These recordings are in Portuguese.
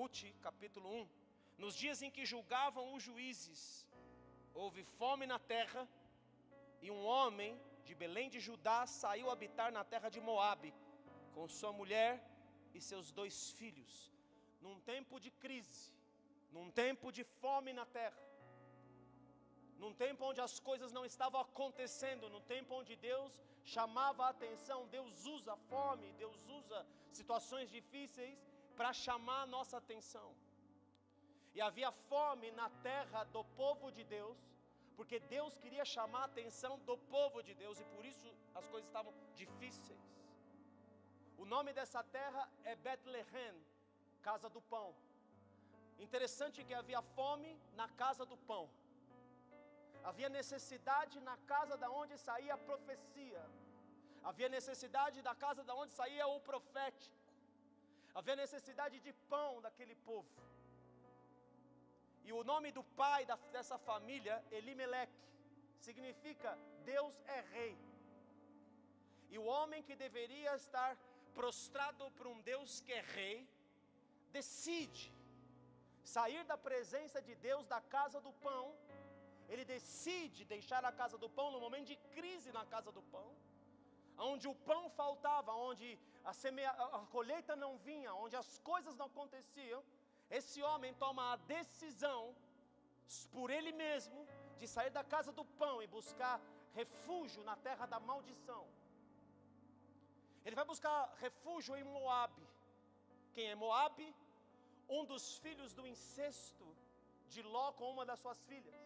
Rute, capítulo 1. Nos dias em que julgavam os juízes, houve fome na terra, e um homem de Belém de Judá saiu habitar na terra de Moabe, com sua mulher e seus 2 filhos. Num tempo de crise, num tempo de fome na terra, num tempo onde as coisas não estavam acontecendo, num tempo onde Deus chamava a atenção. Deus usa a fome, Deus usa situações difíceis para chamar a nossa atenção. E havia fome na terra do povo de Deus, porque Deus queria chamar a atenção do povo de Deus, e por isso as coisas estavam difíceis. O nome dessa terra é Betlehem, casa do pão. Interessante que havia fome na casa do pão. Havia necessidade na casa da onde saía a profecia. Havia necessidade da casa da onde saía o profético. Havia necessidade de pão daquele povo. E o nome do pai dessa família, Elimeleque, significa Deus é rei. E o homem que deveria estar prostrado por um Deus que é rei, decide sair da presença de Deus, da casa do pão. Ele decide deixar a casa do pão no momento de crise na casa do pão, onde o pão faltava, onde a colheita não vinha, onde as coisas não aconteciam. Esse homem toma a decisão, por ele mesmo, de sair da casa do pão e buscar refúgio na terra da maldição. Ele vai buscar refúgio em Moabe. Quem é Moabe? Um dos filhos do incesto de Ló com uma das suas filhas.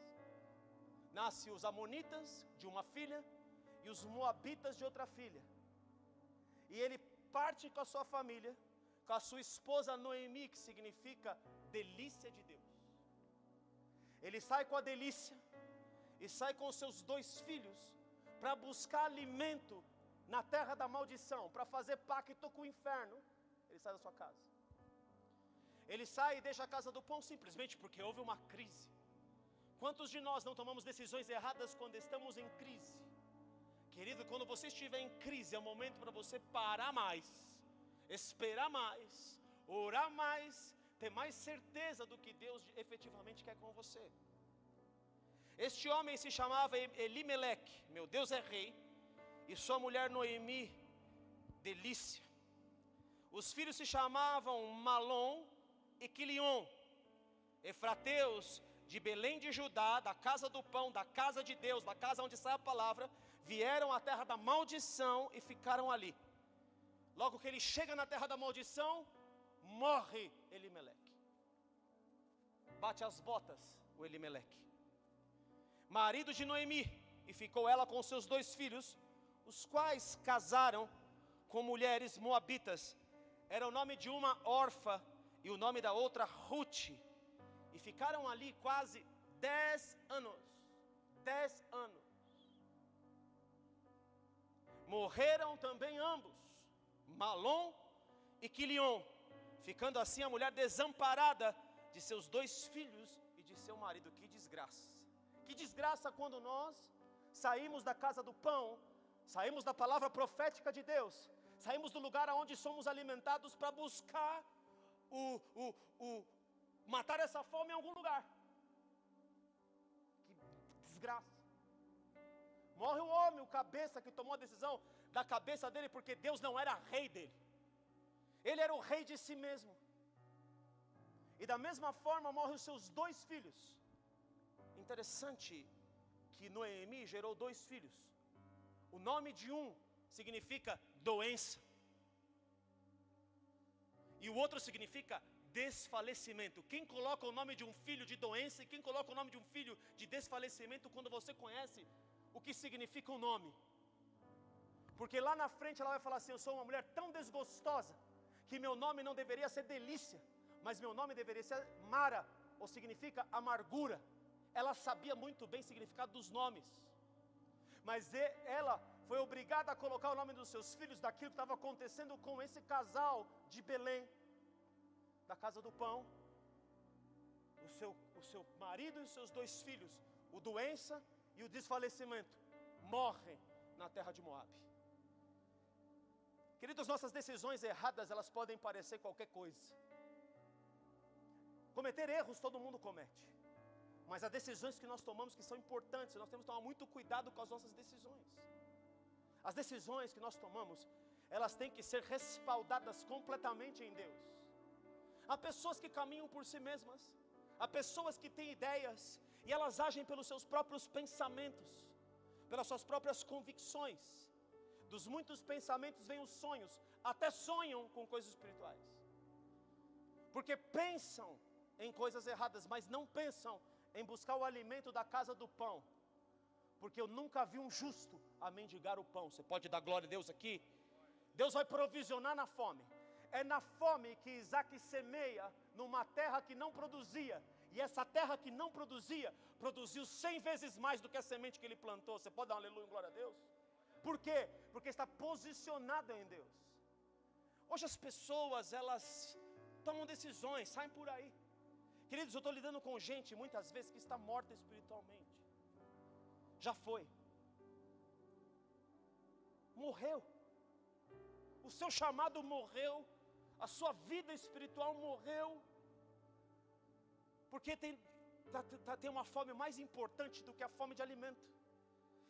Nasce os amonitas de uma filha e os moabitas de outra filha. E ele parte com a sua família, com a sua esposa Noemi, que significa delícia de Deus. Ele sai com a delícia e sai com os seus 2 filhos para buscar alimento na terra da maldição, para fazer pacto com o inferno. Ele sai da sua casa. Ele sai e deixa a casa do pão simplesmente porque houve uma crise. Quantos de nós não tomamos decisões erradas quando estamos em crise? Querido, quando você estiver em crise, é o momento para você parar mais, esperar mais, orar mais, ter mais certeza do que Deus efetivamente quer com você. Este homem se chamava Elimeleque, meu Deus é rei, e sua mulher Noemi, delícia. Os filhos se chamavam Malom e Quilion, efrateus de Belém de Judá, da casa do pão, da casa de Deus, da casa onde sai a palavra, vieram à terra da maldição e ficaram ali. Logo que ele chega na terra da maldição, morre Elimeleque. Bate as botas o Elimeleque, marido de Noemi, e ficou ela com seus 2 filhos, os quais casaram com mulheres moabitas. Era o nome de uma Orfa e o nome da outra Rute. E ficaram ali quase 10 anos. 10 anos. Morreram também ambos, Malom e Quilion, ficando assim a mulher desamparada de seus 2 filhos e de seu marido. Que desgraça. Que desgraça quando nós saímos da casa do pão, saímos da palavra profética de Deus, saímos do lugar onde somos alimentados para buscar matar essa fome em algum lugar. Que desgraça. Morre o homem, o cabeça que tomou a decisão da cabeça dele, porque Deus não era rei dele. Ele era o rei de si mesmo. E da mesma forma morrem os seus 2 filhos. Interessante que Noemi gerou 2 filhos. O nome de um significa doença, e o outro significa desfalecimento. Quem coloca o nome de um filho de doença e quem coloca o nome de um filho de desfalecimento, quando você conhece o que significa o nome? Porque lá na frente ela vai falar assim: eu sou uma mulher tão desgostosa que meu nome não deveria ser delícia, mas meu nome deveria ser Mara, ou significa amargura. Ela sabia muito bem o significado dos nomes, mas ela foi obrigada a colocar o nome dos seus filhos daquilo que estava acontecendo com esse casal de Belém, da casa do pão. O seu marido e os seus 2 filhos, o doença e o desfalecimento, morrem na terra de Moabe. Queridos, nossas decisões erradas, elas podem parecer qualquer coisa. Cometer erros todo mundo comete, mas há decisões que nós tomamos que são importantes. Nós temos que tomar muito cuidado com as nossas decisões. As decisões que nós tomamos, elas têm que ser respaldadas completamente em Deus. Há pessoas que caminham por si mesmas, há pessoas que têm ideias, e elas agem pelos seus próprios pensamentos, pelas suas próprias convicções. Dos muitos pensamentos vêm os sonhos, até sonham com coisas espirituais, porque pensam em coisas erradas, mas não pensam em buscar o alimento da casa do pão, porque eu nunca vi um justo a mendigar o pão. Você pode dar glória a Deus aqui? Deus vai provisionar na fome. É na fome que Isaac semeia numa terra que não produzia, e essa terra que não produzia, produziu 100 vezes mais do que a semente que ele plantou. Você pode dar um aleluia, glória a Deus? Por quê? Porque está posicionado em Deus. Hoje as pessoas, elas tomam decisões, saem por aí. Queridos, eu estou lidando com gente, muitas vezes, que está morta espiritualmente. Já foi. Morreu. O seu chamado morreu. A sua vida espiritual morreu. Porque tem uma fome mais importante do que a fome de alimento.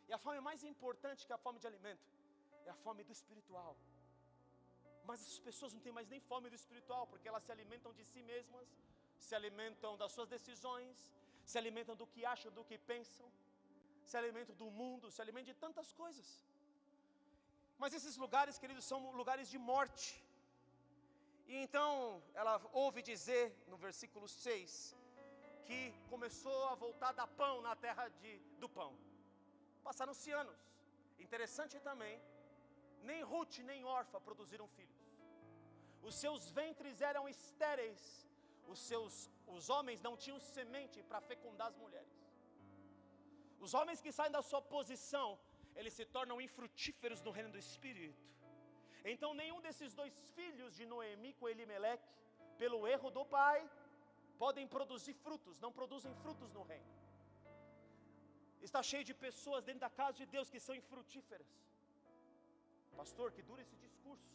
E a fome mais importante que a fome de alimento é a fome do espiritual. Mas as pessoas não têm mais nem fome do espiritual, porque elas se alimentam de si mesmas, se alimentam das suas decisões, se alimentam do que acham, do que pensam, se alimentam do mundo, se alimentam de tantas coisas. Mas esses lugares, queridos, são lugares de morte. E então ela ouve dizer no versículo 6 que começou a voltar a dar pão na terra do pão. Passaram-se anos. Interessante também, nem Ruth nem Orfa produziram filhos. Os seus ventres eram estéreis. Os homens não tinham semente para fecundar as mulheres. Os homens que saem da sua posição, eles se tornam infrutíferos no reino do Espírito. Então nenhum desses dois filhos de Noemi com Elimeleque, pelo erro do pai, podem produzir frutos, não produzem frutos no reino. Está cheio de pessoas dentro da casa de Deus que são infrutíferas. Pastor, que dura esse discurso.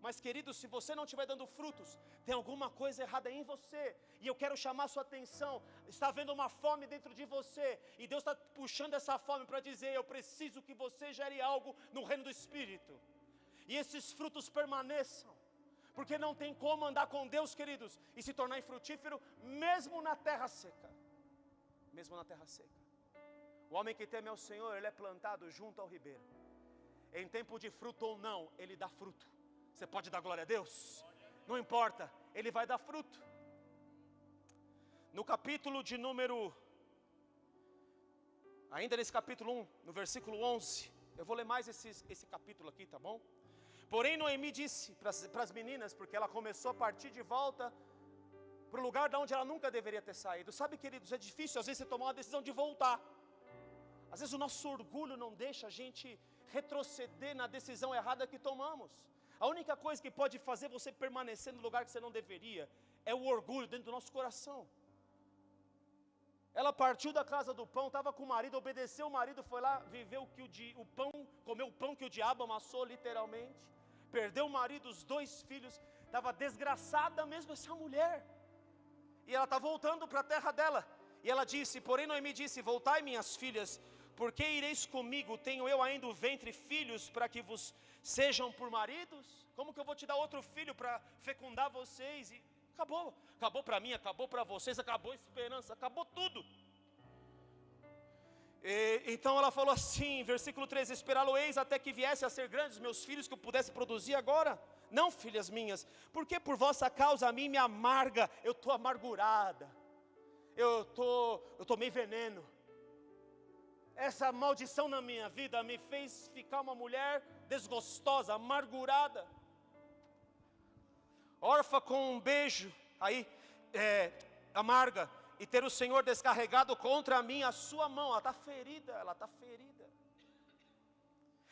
Mas querido, se você não estiver dando frutos, tem alguma coisa errada em você. E eu quero chamar a sua atenção. Está havendo uma fome dentro de você, e Deus está puxando essa fome para dizer: eu preciso que você gere algo no reino do Espírito, e esses frutos permaneçam. Porque não tem como andar com Deus, queridos, e se tornar infrutífero, mesmo na terra seca. Mesmo na terra seca. O homem que teme ao Senhor, ele é plantado junto ao ribeiro. Em tempo de fruto ou não, ele dá fruto. Você pode dar glória a Deus? Não importa, ele vai dar fruto. No capítulo de número, ainda nesse capítulo 1, no versículo 11, eu vou ler mais esse capítulo aqui, tá bom? Porém Noemi disse para as meninas, porque ela começou a partir de volta para o lugar de onde ela nunca deveria ter saído. Sabe, queridos, é difícil às vezes você tomar uma decisão de voltar. Às vezes o nosso orgulho não deixa a gente retroceder na decisão errada que tomamos. A única coisa que pode fazer você permanecer no lugar que você não deveria é o orgulho dentro do nosso coração. Ela partiu da casa do pão, estava com o marido, obedeceu o marido, foi lá, viveu comeu o pão que o diabo amassou literalmente, perdeu o marido, os 2 filhos, estava desgraçada mesmo essa mulher, e ela está voltando para a terra dela, e ela disse, porém Noemi disse: voltai, minhas filhas, porque ireis comigo? Tenho eu ainda o ventre filhos para que vos sejam por maridos? Como que eu vou te dar outro filho para fecundar vocês? E acabou para mim, acabou para vocês, acabou a esperança, acabou tudo. Então ela falou assim, versículo 13: esperá-lo-eis até que viesse a ser grandes meus filhos, que eu pudesse produzir agora? Não, filhas minhas, porque por vossa causa a mim me amarga, eu estou amargurada, eu tomei veneno. Essa maldição na minha vida me fez ficar uma mulher desgostosa, amargurada. Órfã com um beijo, amarga, e ter o Senhor descarregado contra mim a sua mão. Ela está ferida.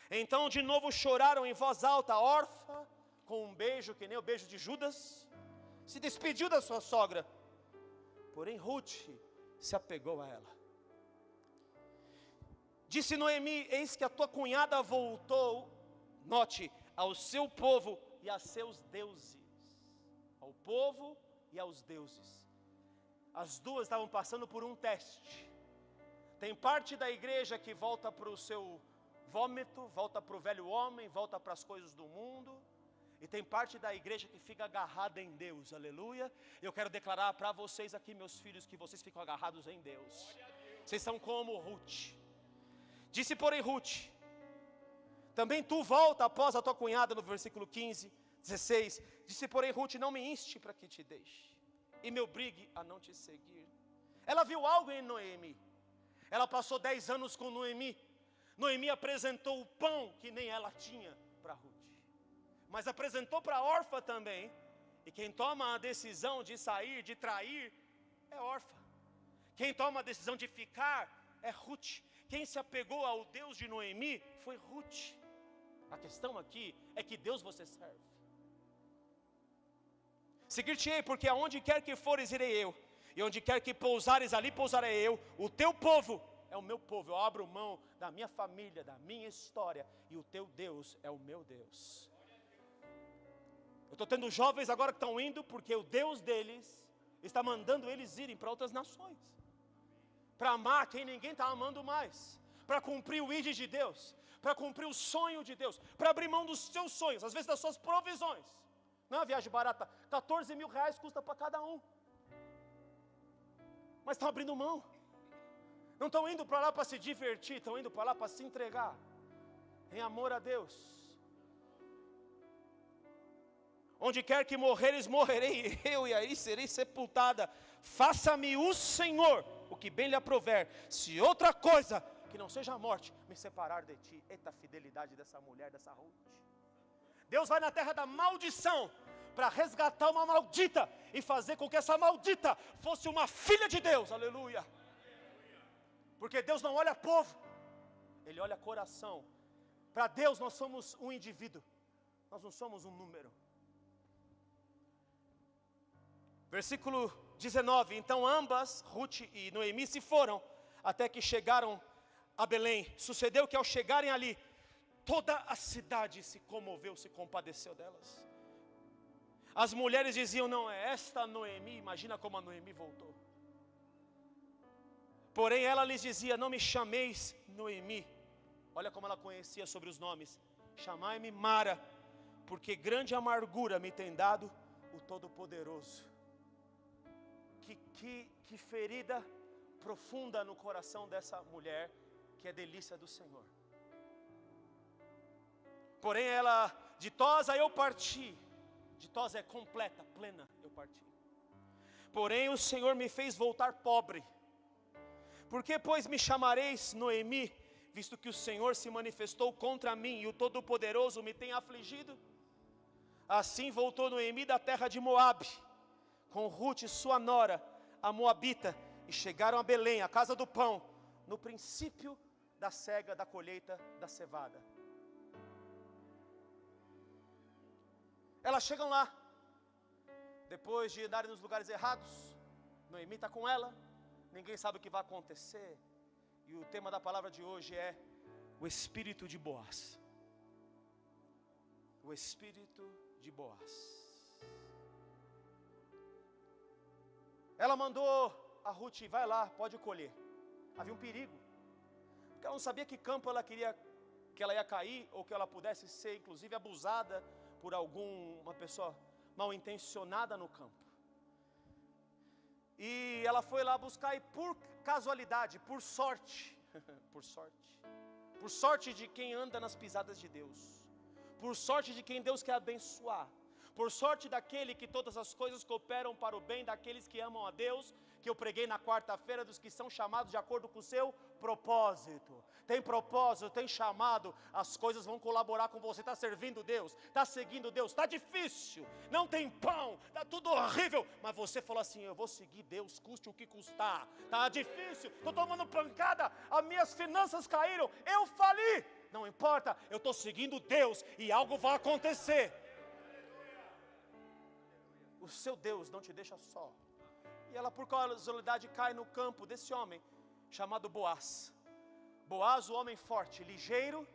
Então de novo choraram em voz alta. Órfã, com um beijo, que nem o beijo de Judas, se despediu da sua sogra. Porém Ruth se apegou a ela. Disse Noemi: eis que a tua cunhada voltou, note, ao seu povo e a seus deuses. Ao povo e aos deuses. as duas estavam passando por um teste. Tem parte da igreja que volta para o seu vômito, volta para o velho homem, volta para as coisas do mundo. E tem parte da igreja que fica agarrada em Deus, aleluia. Eu quero declarar para vocês aqui, meus filhos, que vocês ficam agarrados em Deus. Vocês são como Ruth. Disse porém Ruth: também tu volta após a tua cunhada, no versículo 15, 16. Disse porém Ruth: não me inste para que te deixe, e me obrigue a não te seguir. Ela viu algo em Noemi. Ela passou 10 anos com Noemi. Noemi apresentou o pão que nem ela tinha para Ruth, mas apresentou para a órfã também. E quem toma a decisão de sair, de trair, é órfã. Quem toma a decisão de ficar é Ruth. Quem se apegou ao Deus de Noemi foi Ruth. A questão aqui é que Deus você serve. Seguir-te-ei, porque aonde quer que fores, irei eu, e onde quer que pousares, ali pousarei eu. O teu povo é o meu povo. Eu abro mão da minha família, da minha história, e o teu Deus é o meu Deus. Eu estou tendo jovens agora que estão indo, porque o Deus deles está mandando eles irem para outras nações, para amar quem ninguém está amando mais, para cumprir o ID de Deus, para cumprir o sonho de Deus, para abrir mão dos seus sonhos, às vezes das suas provisões. Não é uma viagem barata, 14 mil reais custa para cada um, mas estão abrindo mão. Não estão indo para lá para se divertir, estão indo para lá para se entregar em amor a Deus. Onde quer que morreres, morrerei eu, e aí serei sepultada. Faça-me o Senhor o que bem lhe aprover, se outra coisa que não seja a morte me separar de ti. Eita, a fidelidade dessa mulher, dessa Ruth. Deus vai na terra da maldição para resgatar uma maldita e fazer com que essa maldita fosse uma filha de Deus, aleluia. Porque Deus não olha povo, Ele olha coração. Para Deus nós somos um indivíduo, nós não somos um número. Versículo 19: então ambas, Ruth e Noemi, se foram, até que chegaram a Belém. Sucedeu que ao chegarem ali, toda a cidade se comoveu, se compadeceu delas. As mulheres diziam: não é esta Noemi? Imagina como a Noemi voltou. Porém ela lhes dizia: não me chameis Noemi. Olha como ela conhecia sobre os nomes: chamai-me Mara, porque grande amargura me tem dado o Todo-Poderoso. Que ferida profunda no coração dessa mulher, que é delícia do Senhor. Porém ela: ditosa eu parti. Ditosa é completa, plena, eu parti. Porém o Senhor me fez voltar pobre. Por que, pois, me chamareis Noemi, visto que o Senhor se manifestou contra mim e o Todo-Poderoso me tem afligido? Assim voltou Noemi da terra de Moabe, com Ruth sua nora, a moabita, e chegaram a Belém, a casa do pão, no princípio da cega da colheita da cevada. Elas chegam lá, depois de andarem nos lugares errados. Noemi está com ela, ninguém sabe o que vai acontecer. E o tema da palavra de hoje é o Espírito de Boaz. O Espírito de Boaz. Ela mandou a Ruth: vai lá, pode colher. Havia um perigo, porque ela não sabia que campo ela queria, que ela ia cair, ou que ela pudesse ser inclusive abusada por alguma pessoa mal intencionada no campo. E ela foi lá buscar, e por casualidade, por sorte, por sorte de quem anda nas pisadas de Deus, por sorte de quem Deus quer abençoar, por sorte daquele que todas as coisas cooperam para o bem daqueles que amam a Deus, que eu preguei na quarta-feira, dos que são chamados de acordo com o seu propósito. Tem propósito, tem chamado, as coisas vão colaborar com você. Está servindo Deus, está seguindo Deus, está difícil, não tem pão, está tudo horrível, mas você falou assim: eu vou seguir Deus, custe o que custar. Está difícil, estou tomando pancada, as minhas finanças caíram, eu fali, não importa, eu estou seguindo Deus e algo vai acontecer. O seu Deus não te deixa só. E ela, por casualidade, cai no campo desse homem chamado Boaz. Boaz, o homem forte, ligeiro,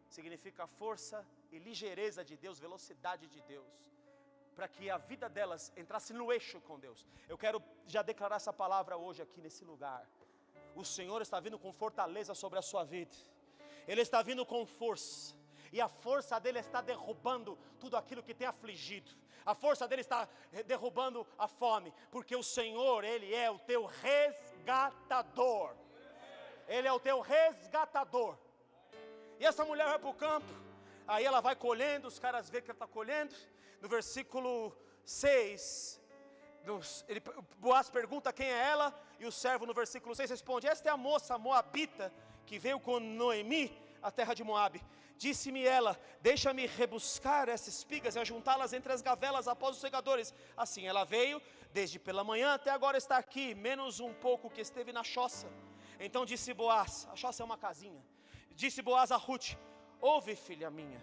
significa força e ligeireza de Deus, velocidade de Deus. para que a vida delas entrasse no eixo com Deus. Eu quero já declarar essa palavra hoje aqui nesse lugar. O Senhor está vindo com fortaleza sobre a sua vida. Ele está vindo com força. E a força dele está derrubando tudo aquilo que tem afligido. A força dele está derrubando a fome. Porque o Senhor, Ele é o teu resgatador. Ele é o teu resgatador. E essa mulher vai para o campo. Aí ela vai colhendo, os caras veem que ela está colhendo. No versículo 6, Boaz pergunta quem é ela. E o servo no versículo 6 responde: esta é a moça moabita que veio com Noemi à terra de Moabe. Disse-me ela: deixa-me rebuscar essas espigas e ajuntá-las entre as gavelas após os segadores. Assim ela veio, desde pela manhã até agora está aqui, menos um pouco que esteve na choça. Então disse Boaz, a choça é uma casinha. Disse Boaz a Ruth: ouve, filha minha,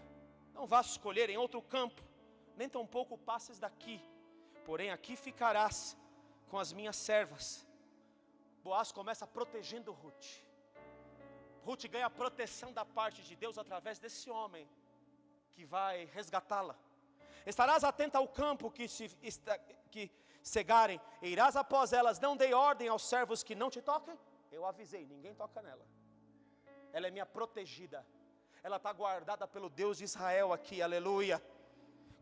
não vás colher em outro campo, nem tampouco passes daqui, porém aqui ficarás com as minhas servas. Boaz começa protegendo Ruth. Ruth ganha proteção da parte de Deus através desse homem que vai resgatá-la. Estarás atenta ao campo que cegarem, e irás após elas, não dei ordem aos servos que não te toquem. Eu avisei, ninguém toca nela. Ela é minha protegida. Ela está guardada pelo Deus de Israel aqui, aleluia.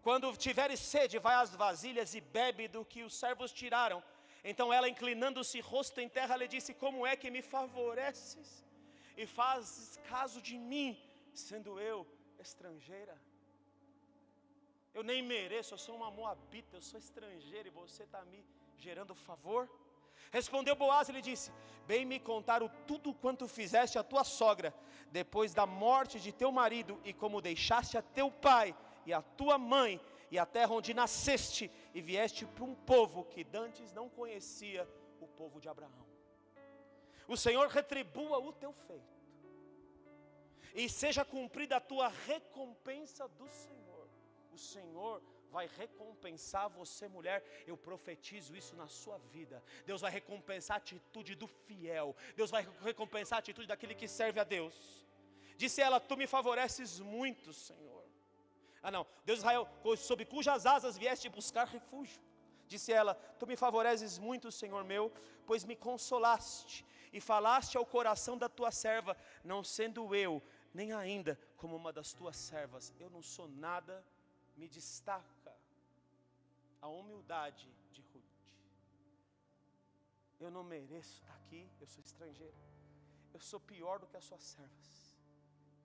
Quando tiveres sede, vai às vasilhas e bebe do que os servos tiraram. Então ela, inclinando-se rosto em terra, lhe disse: como é que me favoreces e fazes caso de mim, sendo eu estrangeira? Eu nem mereço, eu sou uma moabita, eu sou estrangeira e você está me gerando favor? Respondeu Boaz e lhe disse: bem me contaram tudo quanto fizeste a tua sogra, depois da morte de teu marido, e como deixaste a teu pai e a tua mãe, e a terra onde nasceste, e vieste para um povo que dantes não conhecia, o povo de Abraão. O Senhor retribua o teu feito, e seja cumprida a tua recompensa do Senhor. O Senhor vai recompensar você, mulher. Eu profetizo isso na sua vida. Deus vai recompensar a atitude do fiel. Deus vai recompensar a atitude daquele que serve a Deus. Disse ela: tu me favoreces muito, Senhor. Deus Israel, sob cujas asas vieste buscar refúgio. Disse ela: tu me favoreces muito, Senhor meu, pois me consolaste e falaste ao coração da tua serva, não sendo eu nem ainda como uma das tuas servas. Eu não sou nada. Me destaca a humildade de Ruth. Eu não mereço estar aqui, eu sou estrangeira. Eu sou pior do que as suas servas.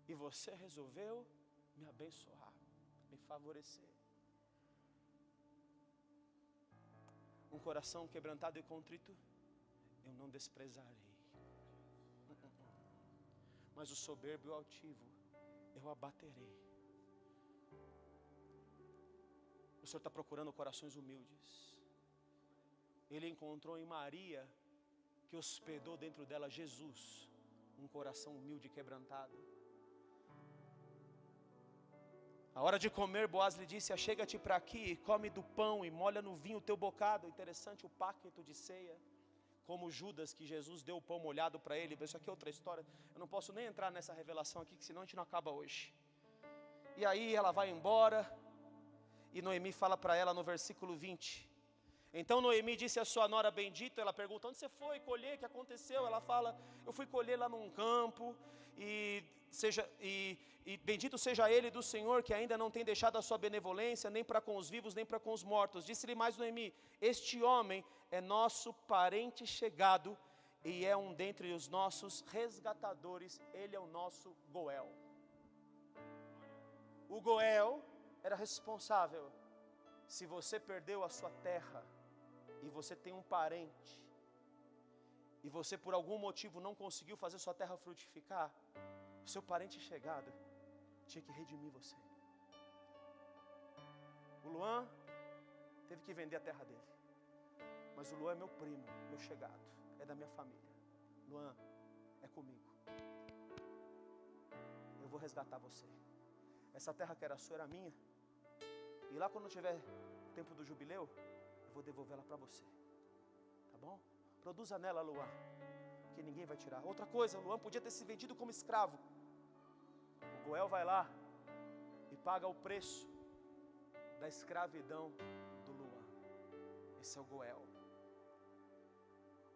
E você resolveu me abençoar, me favorecer. Um coração quebrantado e contrito, eu não desprezarei. Mas o soberbo e o altivo, eu abaterei. O Senhor está procurando corações humildes. Ele encontrou em Maria, que hospedou dentro dela Jesus, um coração humilde e quebrantado. A hora de comer, Boaz lhe disse: achega-te para aqui, come do pão e molha no vinho o teu bocado. Interessante o pacto de ceia. Como Judas, que Jesus deu o pão molhado para ele. Isso aqui é outra história. Eu não posso nem entrar nessa revelação aqui, que senão a gente não acaba hoje. E aí ela vai embora. E Noemi fala para ela no versículo 20. Então Noemi disse à sua nora: bendito. Ela pergunta: onde você foi colher? O que aconteceu? Ela fala: eu fui colher lá num campo. E bendito seja ele do Senhor, que ainda não tem deixado a sua benevolência, nem para com os vivos, nem para com os mortos. Disse-lhe mais Noemi: este homem é nosso parente chegado, e é um dentre os nossos resgatadores. Ele é o nosso Goel. O Goel era responsável. Se você perdeu a sua terra, e você tem um parente, e você por algum motivo não conseguiu fazer sua terra frutificar, o seu parente chegado tinha que redimir você. O Luan teve que vender a terra dele, mas o Luan é meu primo, meu chegado, é da minha família. Luan, é comigo. Eu vou resgatar você. Essa terra que era sua era minha, e lá quando tiver tempo do jubileu, eu vou devolvê-la para você. Tá bom? Produza nela, Luan, que ninguém vai tirar. Outra coisa, Luan podia ter se vendido como escravo. O Goel vai lá e paga o preço da escravidão do Luan. Esse é o Goel.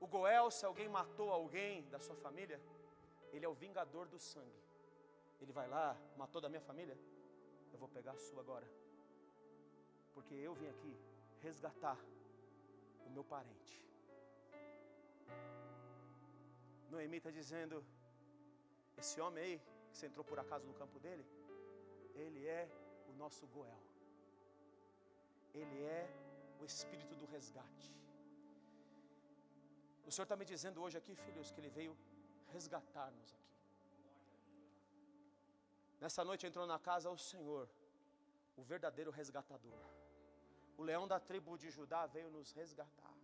O Goel, se alguém matou alguém da sua família, ele é o vingador do sangue. Ele vai lá, matou da minha família, eu vou pegar a sua agora, porque eu vim aqui resgatar o meu parente. Noemi está dizendo, esse homem aí, que você entrou por acaso no campo dele, ele é o nosso Goel. Ele é o espírito do resgate. O Senhor está me dizendo hoje aqui, filhos, que Ele veio resgatar-nos aqui. Nessa noite entrou na casa o Senhor, o verdadeiro resgatador. O leão da tribo de Judá veio nos resgatar.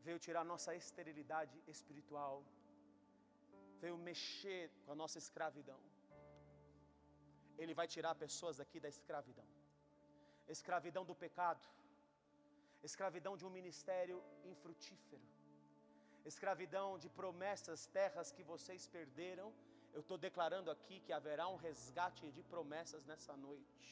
Veio tirar nossa esterilidade espiritual. Veio mexer com a nossa escravidão. Ele vai tirar pessoas daqui da escravidão. Escravidão do pecado. Escravidão de um ministério infrutífero. Escravidão de promessas, terras que vocês perderam. Eu estou declarando aqui que haverá um resgate de promessas nessa noite.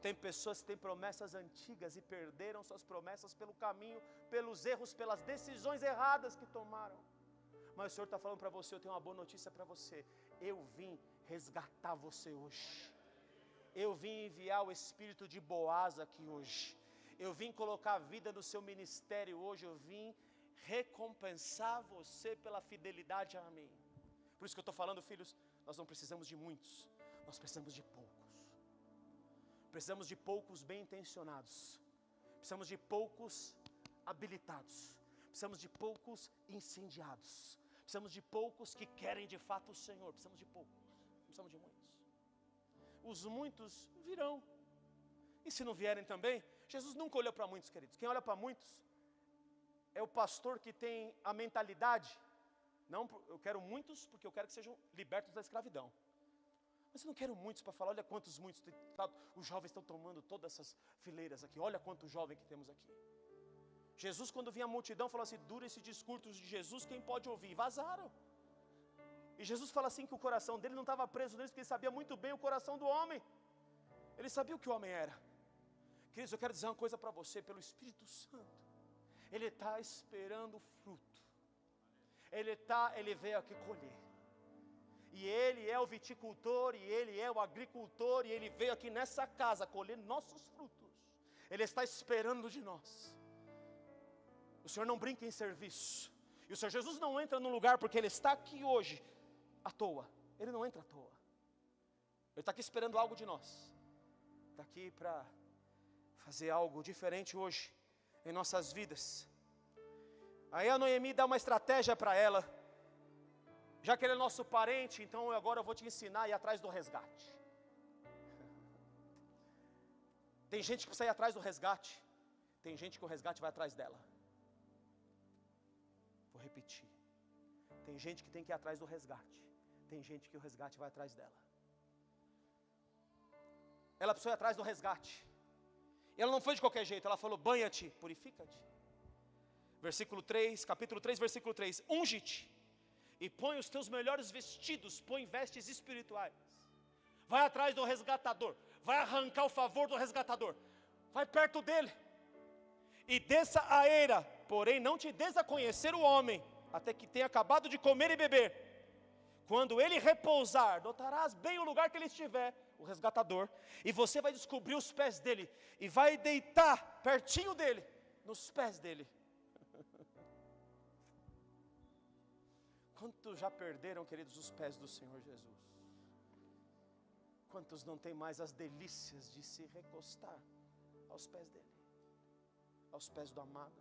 Tem pessoas que têm promessas antigas e perderam suas promessas pelo caminho, pelos erros, pelas decisões erradas que tomaram. Mas o Senhor está falando para você, eu tenho uma boa notícia para você. Eu vim resgatar você hoje. Eu vim enviar o espírito de Boaz aqui hoje. Eu vim colocar a vida no seu ministério hoje. Eu vim recompensar você pela fidelidade a mim. Por isso que eu estou falando, filhos, nós não precisamos de muitos, nós precisamos de poucos. Precisamos de poucos bem intencionados. Precisamos de poucos habilitados. Precisamos de poucos incendiados. Precisamos de poucos que querem de fato o Senhor. Precisamos de poucos, não precisamos de muitos. Os muitos virão. E se não vierem também, Jesus nunca olhou para muitos, queridos. Quem olha para muitos é o pastor que tem a mentalidade, não, eu quero muitos porque eu quero que sejam libertos da escravidão. Mas eu não quero muitos para falar, olha quantos muitos, os jovens estão tomando todas essas fileiras aqui, olha quanto jovem que temos aqui. Jesus, quando vinha a multidão, falou assim, dura esse discurso de Jesus, quem pode ouvir? Vazaram. E Jesus fala assim que o coração dele não estava preso neles, porque ele sabia muito bem o coração do homem. Ele sabia o que o homem era. Queridos, eu quero dizer uma coisa para você, pelo Espírito Santo. Ele está esperando o fruto. Ele veio aqui colher. E ele é o viticultor, e ele é o agricultor, e ele veio aqui nessa casa colher nossos frutos. Ele está esperando de nós. O Senhor não brinca em serviço. E o Senhor Jesus não entra no lugar porque Ele está aqui hoje à toa. Ele não entra à toa. Ele está aqui esperando algo de nós. Está aqui para fazer algo diferente hoje em nossas vidas. Aí a Noemi dá uma estratégia para ela. Já que ele é nosso parente, então agora eu vou te ensinar a ir atrás do resgate. Tem gente que precisa ir atrás do resgate. Tem gente que o resgate vai atrás dela. Vou repetir. Tem gente que tem que ir atrás do resgate. Tem gente que o resgate vai atrás dela. Ela precisou ir atrás do resgate. E ela não foi de qualquer jeito. Ela falou, banha-te, purifica-te. Versículo 3, capítulo 3, versículo 3. Unge-te e põe os teus melhores vestidos, põe vestes espirituais. Vai atrás do resgatador. Vai arrancar o favor do resgatador. Vai perto dele. E desça a eira, porém não te des a conhecer o homem, até que tenha acabado de comer e beber. Quando ele repousar, notarás bem o lugar que ele estiver, o resgatador, e você vai descobrir os pés dele, e vai deitar pertinho dele, nos pés dele. Quantos já perderam, queridos, os pés do Senhor Jesus? Quantos não têm mais as delícias de se recostar aos pés dele, aos pés do amado?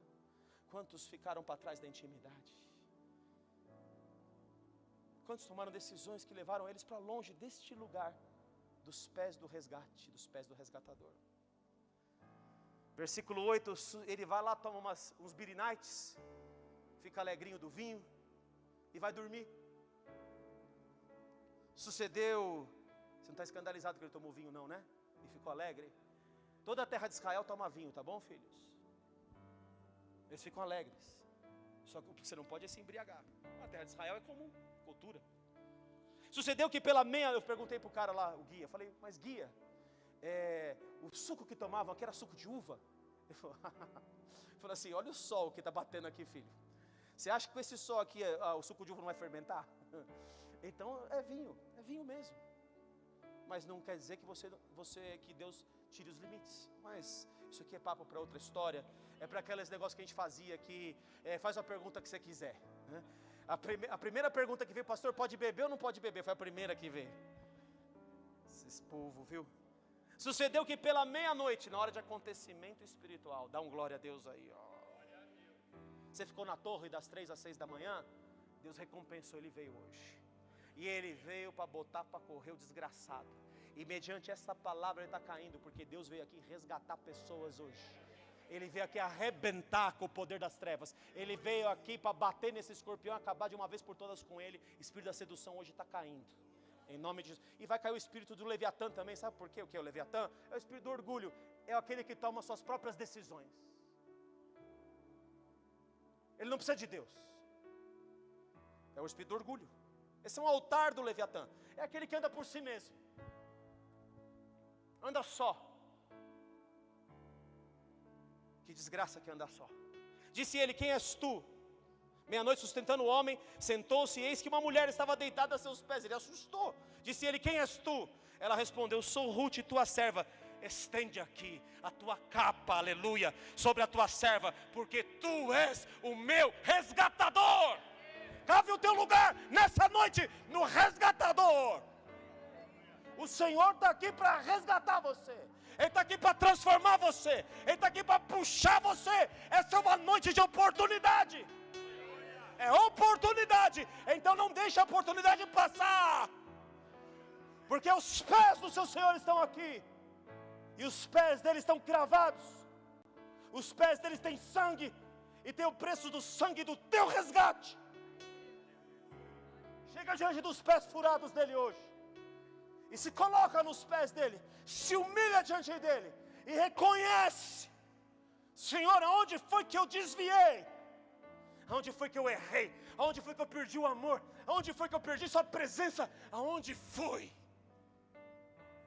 Quantos ficaram para trás da intimidade? Quantos tomaram decisões que levaram eles para longe deste lugar, dos pés do resgate, dos pés do resgatador? Versículo 8, ele vai lá, toma uns beer nights, fica alegrinho do vinho e vai dormir. Sucedeu, você não está escandalizado que ele tomou vinho não, né? E ficou alegre. Toda a terra de Israel toma vinho, tá bom, filhos? Eles ficam alegres. Só que você não pode se embriagar. A terra de Israel é comum, cultura. Sucedeu que pela meia, eu perguntei para o cara lá, o guia, falei, mas guia, o suco que tomavam aqui era suco de uva. Ele falou assim, olha o sol que está batendo aqui, filho. Você acha que com esse sol aqui o suco de uva não vai fermentar? Então é vinho mesmo. Mas não quer dizer que Deus tire os limites. Mas isso aqui é papo para outra história. É para aqueles negócios que a gente fazia que faz a pergunta que você quiser, né? A primeira pergunta que veio, pastor, pode beber ou não pode beber? Foi a primeira que veio. Esses povo, viu? Sucedeu que pela meia-noite, na hora de acontecimento espiritual, dá um glória a Deus aí, ó. Você ficou na torre das 3 às 6 da manhã, Deus recompensou, Ele veio hoje. E Ele veio para botar para correr o desgraçado. E mediante essa palavra Ele está caindo, porque Deus veio aqui resgatar pessoas hoje. Ele veio aqui arrebentar com o poder das trevas. Ele veio aqui para bater nesse escorpião, acabar de uma vez por todas com ele. O espírito da sedução hoje está caindo, em nome de Jesus. E vai cair o espírito do Leviatã também. Sabe por quê? O que é o Leviatã? É o espírito do orgulho. É aquele que toma suas próprias decisões. Ele não precisa de Deus. É o espírito do orgulho. Esse é um altar do Leviatã. É aquele que anda por si mesmo. Anda só. Que desgraça que anda só. Disse ele, quem és tu? Meia-noite sustentando o homem, sentou-se, e eis que uma mulher estava deitada a seus pés. Ele assustou. Disse ele, quem és tu? Ela respondeu, sou Ruth, tua serva. Estende aqui a tua capa, aleluia, sobre a tua serva, porque tu és o meu resgatador. Cave o teu lugar nessa noite no resgatador. O Senhor está aqui para resgatar você. Ele está aqui para transformar você. Ele está aqui para puxar você. Essa é uma noite de oportunidade. É oportunidade. Então não deixe a oportunidade passar. Porque os pés do seu Senhor estão aqui. E os pés dele estão cravados. Os pés deles têm sangue. E tem o preço do sangue do teu resgate. Chega diante dos pés furados dele hoje. E se coloca nos pés dele. Se humilha diante dele. E reconhece. Senhor, aonde foi que eu desviei? Aonde foi que eu errei? Aonde foi que eu perdi o amor? Aonde foi que eu perdi sua presença? Aonde foi?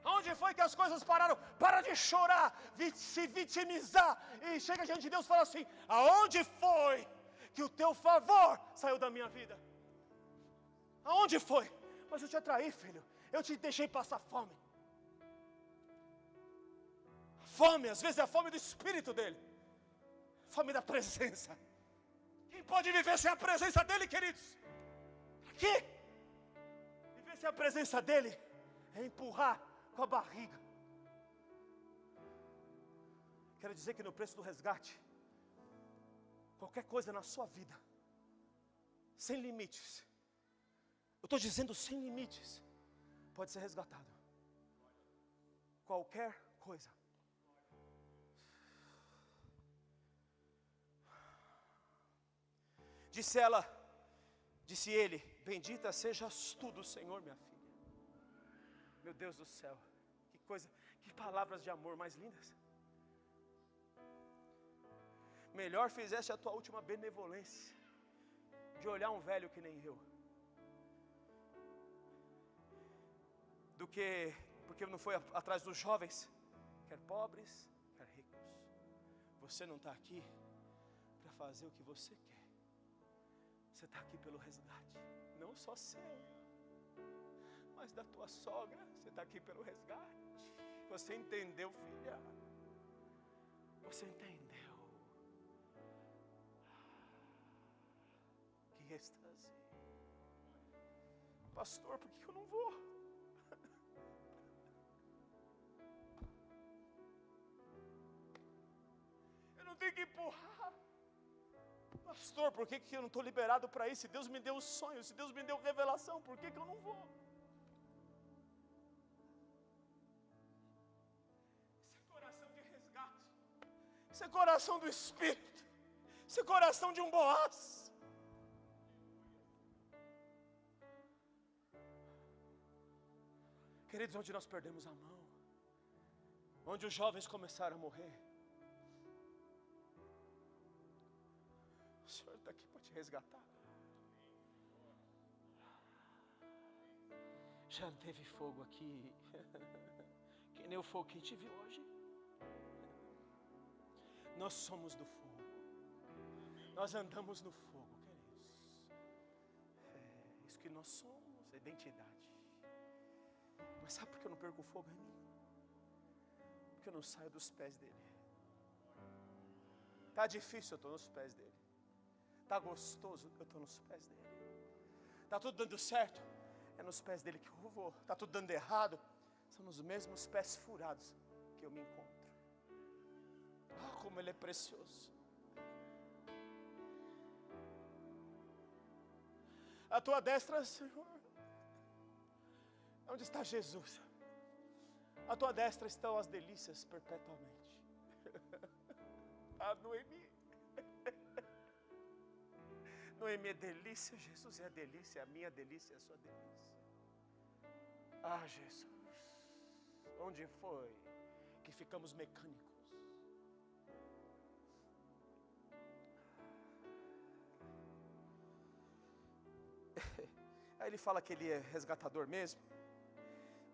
Aonde foi que as coisas pararam? Para de chorar, se vitimizar. E chega diante de Deus e fala assim, aonde foi que o teu favor saiu da minha vida? Aonde foi? Mas eu te atraí, filho. Eu te deixei passar fome. Fome, às vezes é a fome do Espírito dele. Fome da presença. Quem pode viver sem a presença dele, queridos? Aqui. Viver sem a presença dele é empurrar com a barriga. Quero dizer que no preço do resgate, qualquer coisa na sua vida, sem limites, eu estou dizendo sem limites, pode ser resgatado. Qualquer coisa. Disse ele, bendita sejas tu do Senhor, minha filha. Meu Deus do céu, que coisa, que palavras de amor mais lindas. Melhor fizeste a tua última benevolência, de olhar um velho que nem eu, do que, porque não foi atrás dos jovens, quer pobres, quer ricos. Você não está aqui para fazer o que você quer. Você está aqui pelo resgate, não só seu, mas da tua sogra. Você está aqui pelo resgate. Você entendeu, filha? Você entendeu? Que êxtase. Pastor, por que eu não vou? Eu não tenho que empurrar. Pastor, por que eu não estou liberado para isso? Se Deus me deu sonho, se Deus me deu revelação, por que eu não vou? Isso é coração de resgate. Isso é coração do Espírito. Isso é coração de um Boaz. Queridos, onde nós perdemos a mão, onde os jovens começaram a morrer, o Senhor está aqui para te resgatar. Já teve fogo aqui. Que nem o fogo que a gente viu hoje. Nós somos do fogo. Nós andamos no fogo, queridos. É isso que nós somos, a identidade. Mas sabe por que eu não perco o fogo em mim? Porque eu não saio dos pés dele. Tá difícil, eu estou nos pés dele. Tá gostoso, eu estou nos pés dele. Tá tudo dando certo, é nos pés dele que eu vou. Tá tudo dando errado, são nos mesmos pés furados que eu me encontro. Ah, como ele é precioso. A tua destra, Senhor, onde está Jesus? A tua destra estão as delícias perpetuamente. Ah, Noemi. Noemi é delícia, Jesus é a delícia, a minha delícia é a sua delícia. Ah, Jesus, onde foi que ficamos mecânicos? Aí ele fala que ele é resgatador mesmo,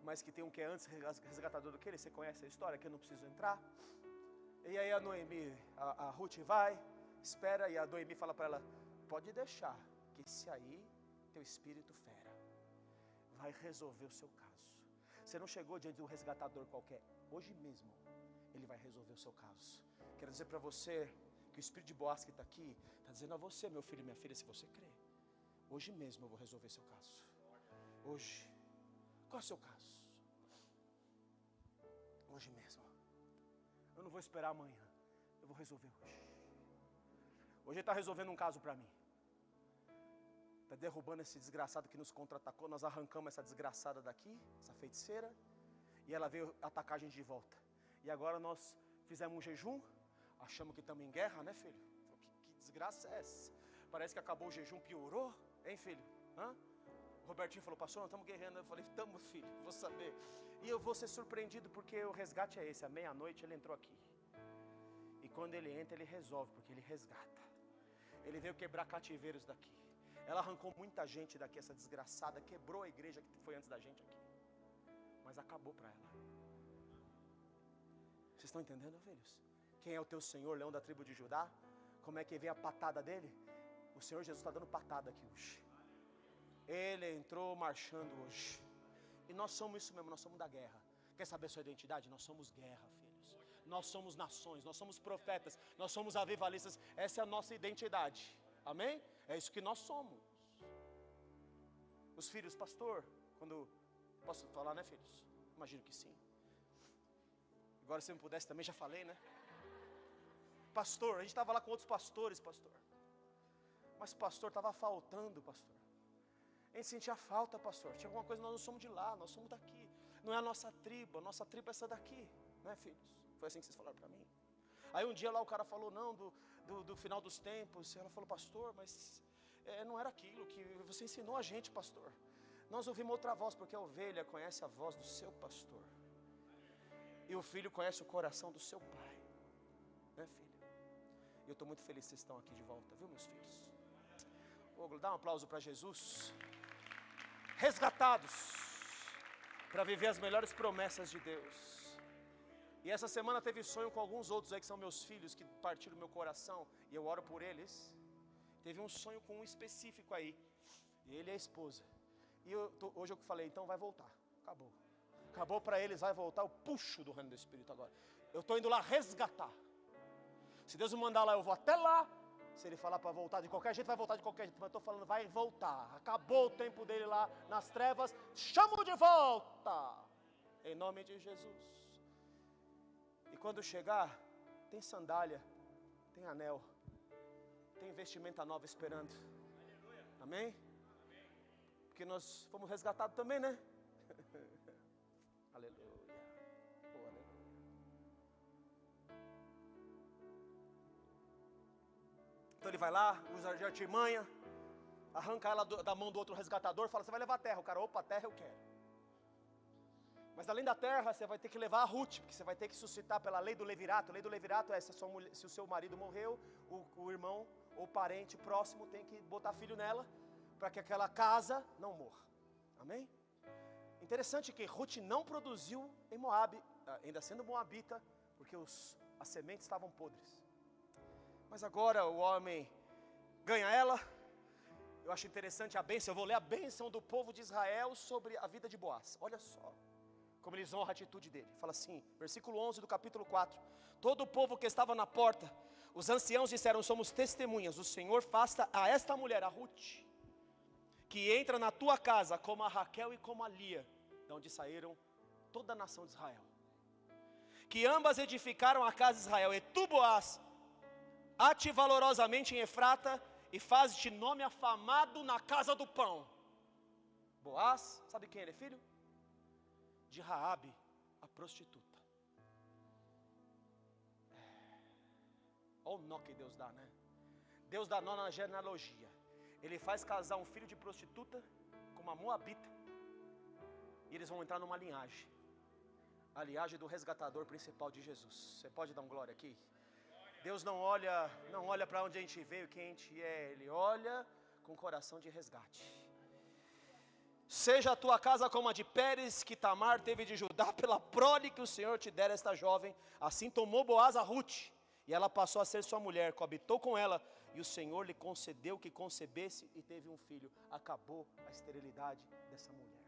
mas que tem um que é antes resgatador do que ele. Você conhece a história, que eu não preciso entrar. E aí a Noemi, a Ruth vai, espera, e a Noemi fala para ela: pode deixar, que esse aí, teu espírito fera, vai resolver o seu caso. Você não chegou diante de um resgatador qualquer. Hoje mesmo, ele vai resolver o seu caso. Quero dizer para você que o espírito de Boaz que está aqui, está dizendo a você, meu filho e minha filha, se você crer, hoje mesmo eu vou resolver seu caso. Hoje. Qual é o seu caso? Hoje mesmo. Eu não vou esperar amanhã. Eu vou resolver hoje. Hoje ele está resolvendo um caso para mim. Está derrubando esse desgraçado que nos contra-atacou. Nós arrancamos essa desgraçada daqui, essa feiticeira, e ela veio atacar a gente de volta. E agora nós fizemos um jejum. Achamos que estamos em guerra, né, filho? Que desgraça é essa? Parece que acabou o jejum, piorou. Hein, filho? Hã? O Robertinho falou: pastor, nós estamos guerreando. Eu falei: estamos, filho, vou saber. E eu vou ser surpreendido, porque o resgate é esse. À meia-noite ele entrou aqui. E quando ele entra, ele resolve, porque ele resgata. Ele veio quebrar cativeiros daqui. Ela arrancou muita gente daqui, essa desgraçada. Quebrou a igreja que foi antes da gente aqui. Mas acabou para ela. Vocês estão entendendo, filhos? Quem é o teu Senhor, leão da tribo de Judá? Como é que vem a patada dele? O Senhor Jesus está dando patada aqui hoje. Ele entrou marchando hoje. E nós somos isso mesmo, nós somos da guerra. Quer saber a sua identidade? Nós somos guerra, filhos. Nós somos nações, nós somos profetas, nós somos avivalistas. Essa é a nossa identidade. Amém? É isso que nós somos. Os filhos, pastor, quando... Posso falar, né, filhos? Imagino que sim. Agora, se eu me pudesse também, já falei, né? Pastor, a gente estava lá com outros pastores, pastor. Mas pastor, estava faltando, pastor. A gente sentia falta, pastor. Tinha alguma coisa, nós não somos de lá, nós somos daqui. Não é a nossa tribo é essa daqui. Não é, filhos? Foi assim que vocês falaram para mim. Aí um dia lá o cara falou, não, do final dos tempos. Ela falou: pastor, mas não era aquilo que você ensinou a gente, pastor. Nós ouvimos outra voz, porque a ovelha conhece a voz do seu pastor. E o filho conhece o coração do seu pai. Né, filho? E eu estou muito feliz que vocês estão aqui de volta, viu, meus filhos? Dá um aplauso para Jesus. Resgatados para viver as melhores promessas de Deus. E essa semana teve sonho com alguns outros aí que são meus filhos, que partiram do meu coração, e eu oro por eles. Teve um sonho com um específico aí, e ele é a esposa. E hoje eu falei: então vai voltar. Acabou para eles, vai voltar. Eu puxo do reino do Espírito agora. Eu estou indo lá resgatar. Se Deus me mandar lá, eu vou até lá. Se Ele falar para voltar de qualquer jeito, vai voltar de qualquer jeito. Mas eu estou falando, vai voltar. Acabou o tempo dele lá nas trevas. Chamo de volta. Em nome de Jesus. E quando chegar, tem sandália, tem anel, tem vestimenta nova esperando. Amém? Porque nós fomos resgatados também, né? Aleluia. Oh, aleluia. Então ele vai lá, usa de artimanha, arranca ela da mão do outro resgatador, fala: você vai levar a terra. O cara: opa, a terra eu quero. Mas além da terra, você vai ter que levar a Ruth, porque você vai ter que suscitar pela lei do levirato. A lei do levirato é: se o seu marido morreu, o irmão ou parente próximo tem que botar filho nela, para que aquela casa não morra. Amém? Interessante que Ruth não produziu em Moabe. ainda sendo moabita, porque as sementes estavam podres. Mas agora o homem ganha ela. Eu acho interessante a bênção. Eu vou ler a bênção do povo de Israel sobre a vida de Boaz. Olha só como eles honram a atitude dele. Fala assim, versículo 11 do capítulo 4. Todo o povo que estava na porta, os anciãos disseram: somos testemunhas, o Senhor faça a esta mulher, a Ruth, que entra na tua casa, como a Raquel e como a Lia, de onde saíram toda a nação de Israel, que ambas edificaram a casa de Israel. E tu, Boaz, ate valorosamente em Efrata, e faz-te nome afamado na casa do pão. Boaz, sabe quem ele é filho? De Raabe, a prostituta. Olha o nó que Deus dá, né? Deus dá nó na genealogia. Ele faz casar um filho de prostituta com uma moabita, e eles vão entrar numa linhagem, a linhagem do resgatador principal de Jesus. Você pode dar um glória aqui? Deus não olha para onde a gente veio, quem a gente é. Ele olha com coração de resgate. Seja a tua casa como a de Pérez, que Tamar teve de Judá, pela prole que o Senhor te dera esta jovem. Assim tomou Boaz a Ruth, e ela passou a ser sua mulher, coabitou com ela, e o Senhor lhe concedeu que concebesse e teve um filho. Acabou a esterilidade dessa mulher.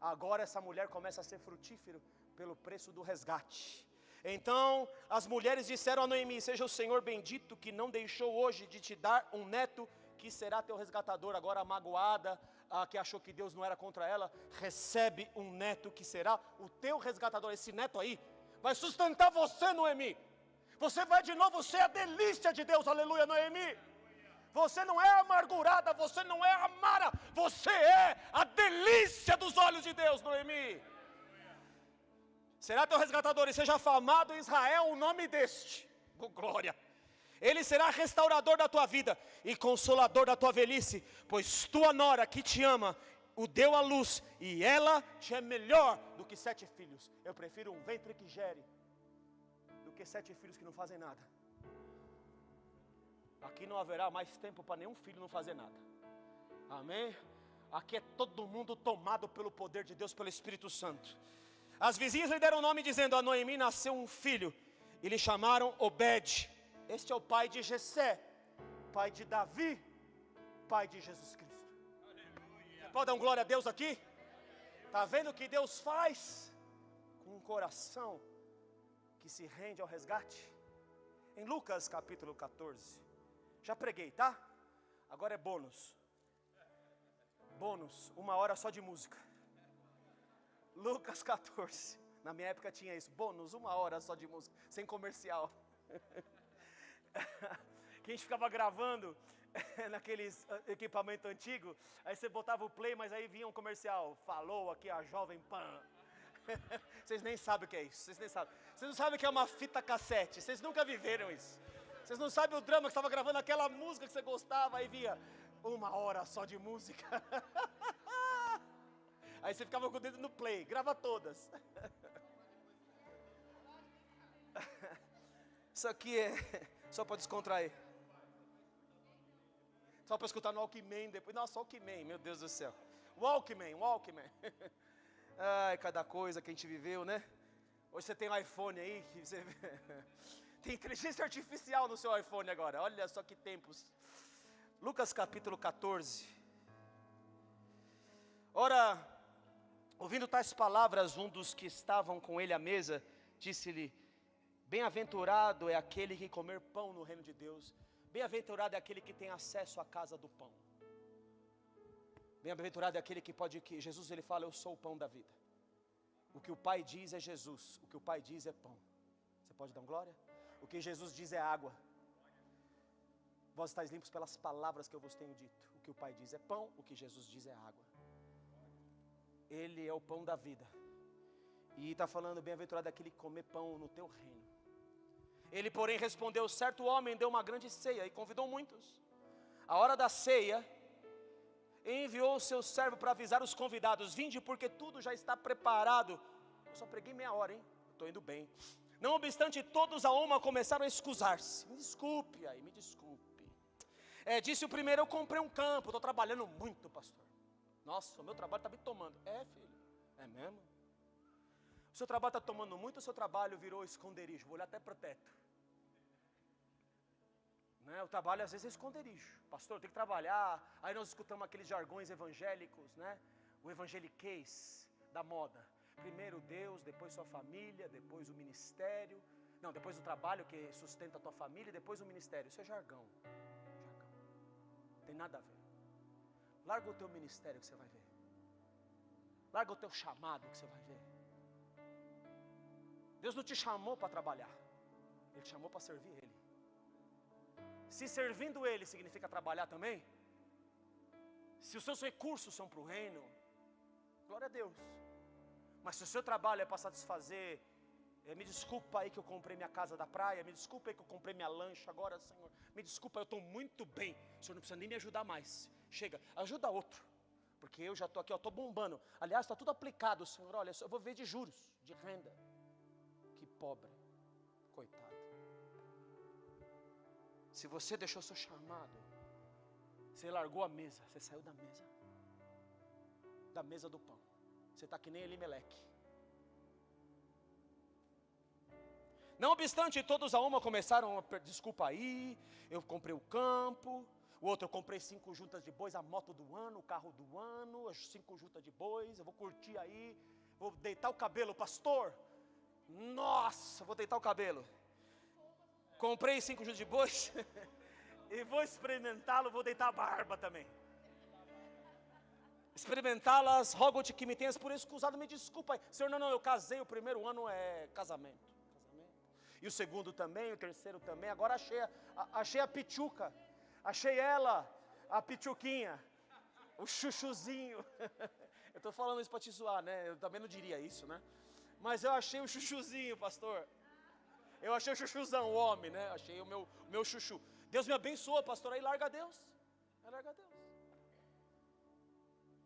Agora essa mulher começa a ser frutífera pelo preço do resgate. Então as mulheres disseram a Noemi: seja o Senhor bendito, que não deixou hoje de te dar um neto, que será teu resgatador. Agora a magoada, a que achou que Deus não era contra ela, recebe um neto que será o teu resgatador. Esse neto aí vai sustentar você, Noemi. Você vai de novo ser a delícia de Deus. Aleluia, Noemi. Você não é amargurada, você não é amara, você é a delícia dos olhos de Deus, Noemi. Será teu resgatador, e seja afamado em Israel o nome deste. Oh, glória. Ele será restaurador da tua vida e consolador da tua velhice, pois tua nora que te ama o deu à luz, e ela te é melhor do que 7 filhos. Eu prefiro um ventre que gere do que 7 filhos que não fazem nada. Aqui não haverá mais tempo para nenhum filho não fazer nada. Amém? Aqui é todo mundo tomado pelo poder de Deus, pelo Espírito Santo. As vizinhas lhe deram nome, dizendo: a Noemi nasceu um filho, e lhe chamaram Obed. Este é o pai de Jessé, pai de Davi, pai de Jesus Cristo. Aleluia. Você pode dar um glória a Deus aqui? Está vendo o que Deus faz com um coração que se rende ao resgate? Em Lucas capítulo 14, já preguei, tá? Agora é bônus. Bônus, 1 hora só de música. Lucas 14, na minha época tinha isso, bônus, 1 hora só de música, sem comercial. Que a gente ficava gravando naqueles equipamento antigo, aí você botava o play, mas aí vinha um comercial. Falou aqui a Jovem Pan. Vocês nem sabem o que é isso, vocês nem sabem. Vocês não sabem o que é uma fita cassete, vocês nunca viveram isso. Vocês não sabem o drama que estava gravando aquela música que você gostava, aí vinha 1 hora só de música. Aí você ficava com o dedo no play, grava todas. Isso aqui é só para descontrair. Só para escutar no Walkman depois. Nossa, Walkman, meu Deus do céu. Walkman. Ai, cada coisa que a gente viveu, né? Hoje você tem um iPhone aí, que você... Tem inteligência artificial no seu iPhone agora. Olha só que tempos. Lucas capítulo 14. Ora, ouvindo tais palavras, um dos que estavam com ele à mesa disse-lhe: bem-aventurado é aquele que comer pão no reino de Deus. Bem-aventurado é aquele que tem acesso à casa do pão. Bem-aventurado é aquele que pode... que Jesus, ele fala: eu sou o pão da vida. O que o Pai diz é Jesus. O que o Pai diz é pão. Você pode dar um glória? O que Jesus diz é água. Vós estáis limpos pelas palavras que eu vos tenho dito. O que o Pai diz é pão. O que Jesus diz é água. Ele é o pão da vida. E está falando: bem-aventurado é aquele que comer pão no teu reino. Ele, porém, respondeu: certo homem deu uma grande ceia e convidou muitos. A hora da ceia, enviou o seu servo para avisar os convidados: vinde, porque tudo já está preparado. Eu só preguei meia hora, hein? Estou indo bem. Não obstante, todos a uma começaram a escusar-se. Me desculpe aí, me desculpe. Disse o primeiro: eu comprei um campo, estou trabalhando muito, pastor. Nossa, o meu trabalho está me tomando. É, filho, é mesmo? O seu trabalho está tomando muito, o seu trabalho virou esconderijo. Vou olhar até para o teto. Né? O trabalho às vezes é esconderijo. Pastor, eu tenho que trabalhar. Aí nós escutamos aqueles jargões evangélicos, né? O evangeliquez da moda. Primeiro Deus, depois sua família, depois o ministério. Não, depois o trabalho que sustenta a tua família, depois o ministério. Isso é jargão. Não tem nada a ver. Larga o teu ministério que você vai ver. Larga o teu chamado que você vai ver. Deus não te chamou para trabalhar. Ele te chamou para servir Ele. Se servindo Ele significa trabalhar também, se os seus recursos são para o reino, glória a Deus. Mas se o seu trabalho é para satisfazer, me desculpa aí que eu comprei minha casa da praia, me desculpa aí que eu comprei minha lancha agora, Senhor, me desculpa, eu estou muito bem, o Senhor não precisa nem me ajudar mais, chega, ajuda outro, porque eu já estou aqui, estou bombando, aliás está tudo aplicado, Senhor, olha, eu vou ver de juros, de renda, que pobre, coitado. Se você deixou seu chamado, você largou a mesa, você saiu da mesa do pão, você está que nem Elimeleque. Não obstante, todos a uma começaram a desculpa aí, eu comprei o campo, o outro eu comprei 5 juntas de bois, a moto do ano, o carro do ano, as 5 juntas de bois, eu vou curtir aí, vou deitar o cabelo, pastor, nossa, vou deitar o cabelo. Comprei 5 juntas de bois e vou experimentá-lo, vou deitar a barba também. Experimentá-las, rogo-te que me tenhas por excusado, me desculpa aí. Senhor, não, eu casei, o primeiro ano é casamento. E o segundo também, o terceiro também. Agora achei a pichuca. Achei ela, a pichuquinha. O chuchuzinho. Eu estou falando isso para te zoar, né? Eu também não diria isso, né? Mas eu achei o chuchuzinho, pastor. Eu achei o chuchuzão, o homem, né? Achei o meu chuchu. Deus me abençoa, pastor. Aí larga Deus. Aí larga Deus.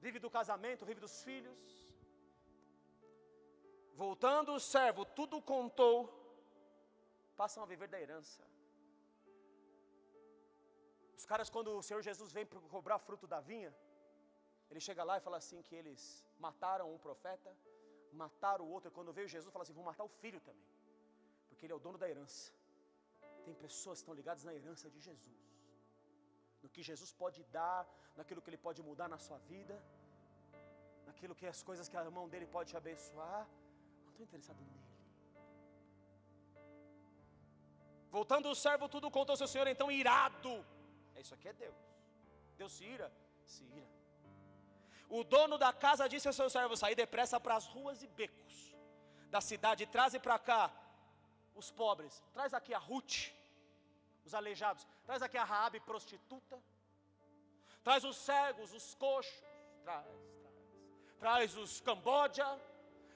Vive do casamento, vive dos filhos. Voltando o servo, tudo contou. Passam a viver da herança. Os caras, quando o Senhor Jesus vem para cobrar fruto da vinha, ele chega lá e fala assim que eles mataram um profeta, mataram o outro, e quando veio Jesus, fala assim, vão matar o filho também, porque ele é o dono da herança. Tem pessoas que estão ligadas na herança de Jesus, no que Jesus pode dar, naquilo que Ele pode mudar na sua vida, naquilo que as coisas que a mão dEle pode te abençoar. Não estou interessado nele. Voltando o servo, tudo contou ao seu senhor, então irado. Isso aqui é Deus. Deus se ira? Se ira. O dono da casa disse ao seu servo, saí depressa para as ruas e becos da cidade, traze para cá os pobres, traz aqui a Ruth, os aleijados, traz aqui a Raabe prostituta, traz os cegos, os coxos, traz os Camboja,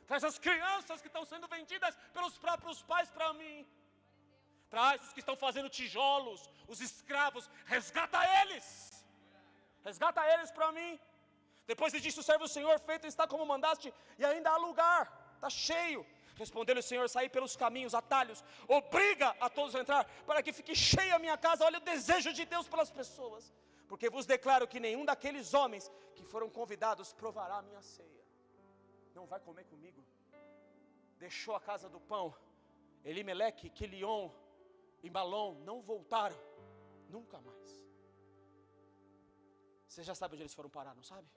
traz as crianças que estão sendo vendidas pelos próprios pais para mim. Traz os que estão fazendo tijolos, os escravos, resgata eles para mim. Depois lhe disse o servo, o Senhor, feito está como mandaste, e ainda há lugar, está cheio. Respondeu-lhe o Senhor, saí pelos caminhos, atalhos, obriga a todos a entrar, para que fique cheia a minha casa. Olha o desejo de Deus pelas pessoas, porque vos declaro que nenhum daqueles homens que foram convidados provará a minha ceia. Não vai comer comigo. Deixou a casa do pão. Elimeleque, Quilion e Malom não voltaram nunca mais. Você já sabe onde eles foram parar, não sabe?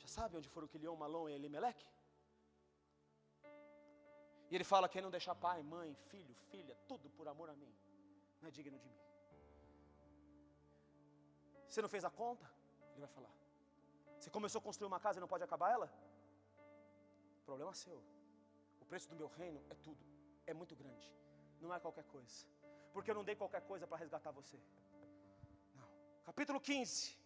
Já sabe onde foram Quilion, Malom e Elimeleque? E ele fala, quem não deixar pai, mãe, filho, filha, tudo por amor a mim, não é digno de mim. Você não fez a conta? Ele vai falar. Você começou a construir uma casa e não pode acabar ela? Problema seu. O preço do meu reino é tudo, é muito grande. Não é qualquer coisa, porque eu não dei qualquer coisa para resgatar você. Não. Capítulo 15.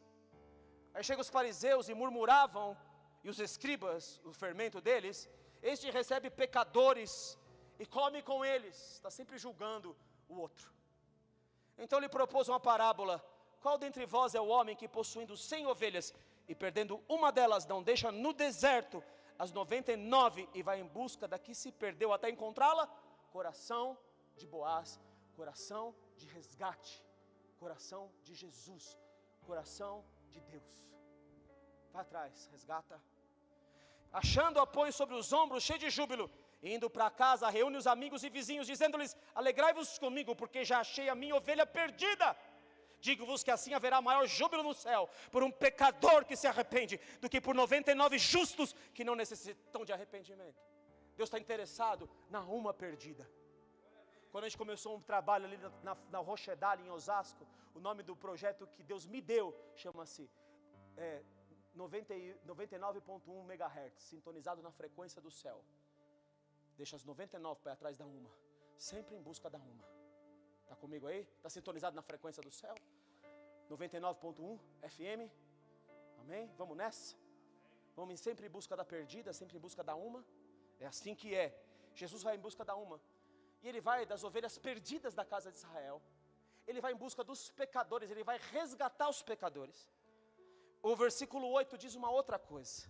Aí chegam os fariseus e murmuravam, e os escribas, o fermento deles, este recebe pecadores e come com eles. Está sempre julgando o outro. Então lhe propôs uma parábola. Qual dentre vós é o homem que, possuindo 100 ovelhas e perdendo uma delas, não deixa no deserto as 99 e vai em busca da que se perdeu até encontrá-la? Coração de Boaz, coração de resgate, coração de Jesus, coração de Deus. Vai atrás, resgata. Achando, a põe sobre os ombros, cheio de júbilo. Indo para casa, reúne os amigos e vizinhos, dizendo-lhes: alegrai-vos comigo, porque já achei a minha ovelha perdida. Digo-vos que assim haverá maior júbilo no céu por um pecador que se arrepende, do que por 99 justos que não necessitam de arrependimento. Deus está interessado na uma perdida. Quando a gente começou um trabalho ali na Rochedale, em Osasco, o nome do projeto que Deus me deu chama-se 99.1 MHz, sintonizado na frequência do céu. Deixa as 99 para ir atrás da uma, sempre em busca da uma. Está comigo aí? Está sintonizado na frequência do céu? 99.1 FM. Amém? Vamos nessa? Vamos sempre em busca da perdida, sempre em busca da uma. É assim que é. Jesus vai em busca da uma. E ele vai das ovelhas perdidas da casa de Israel. Ele vai em busca dos pecadores, ele vai resgatar os pecadores. O versículo 8 diz uma outra coisa.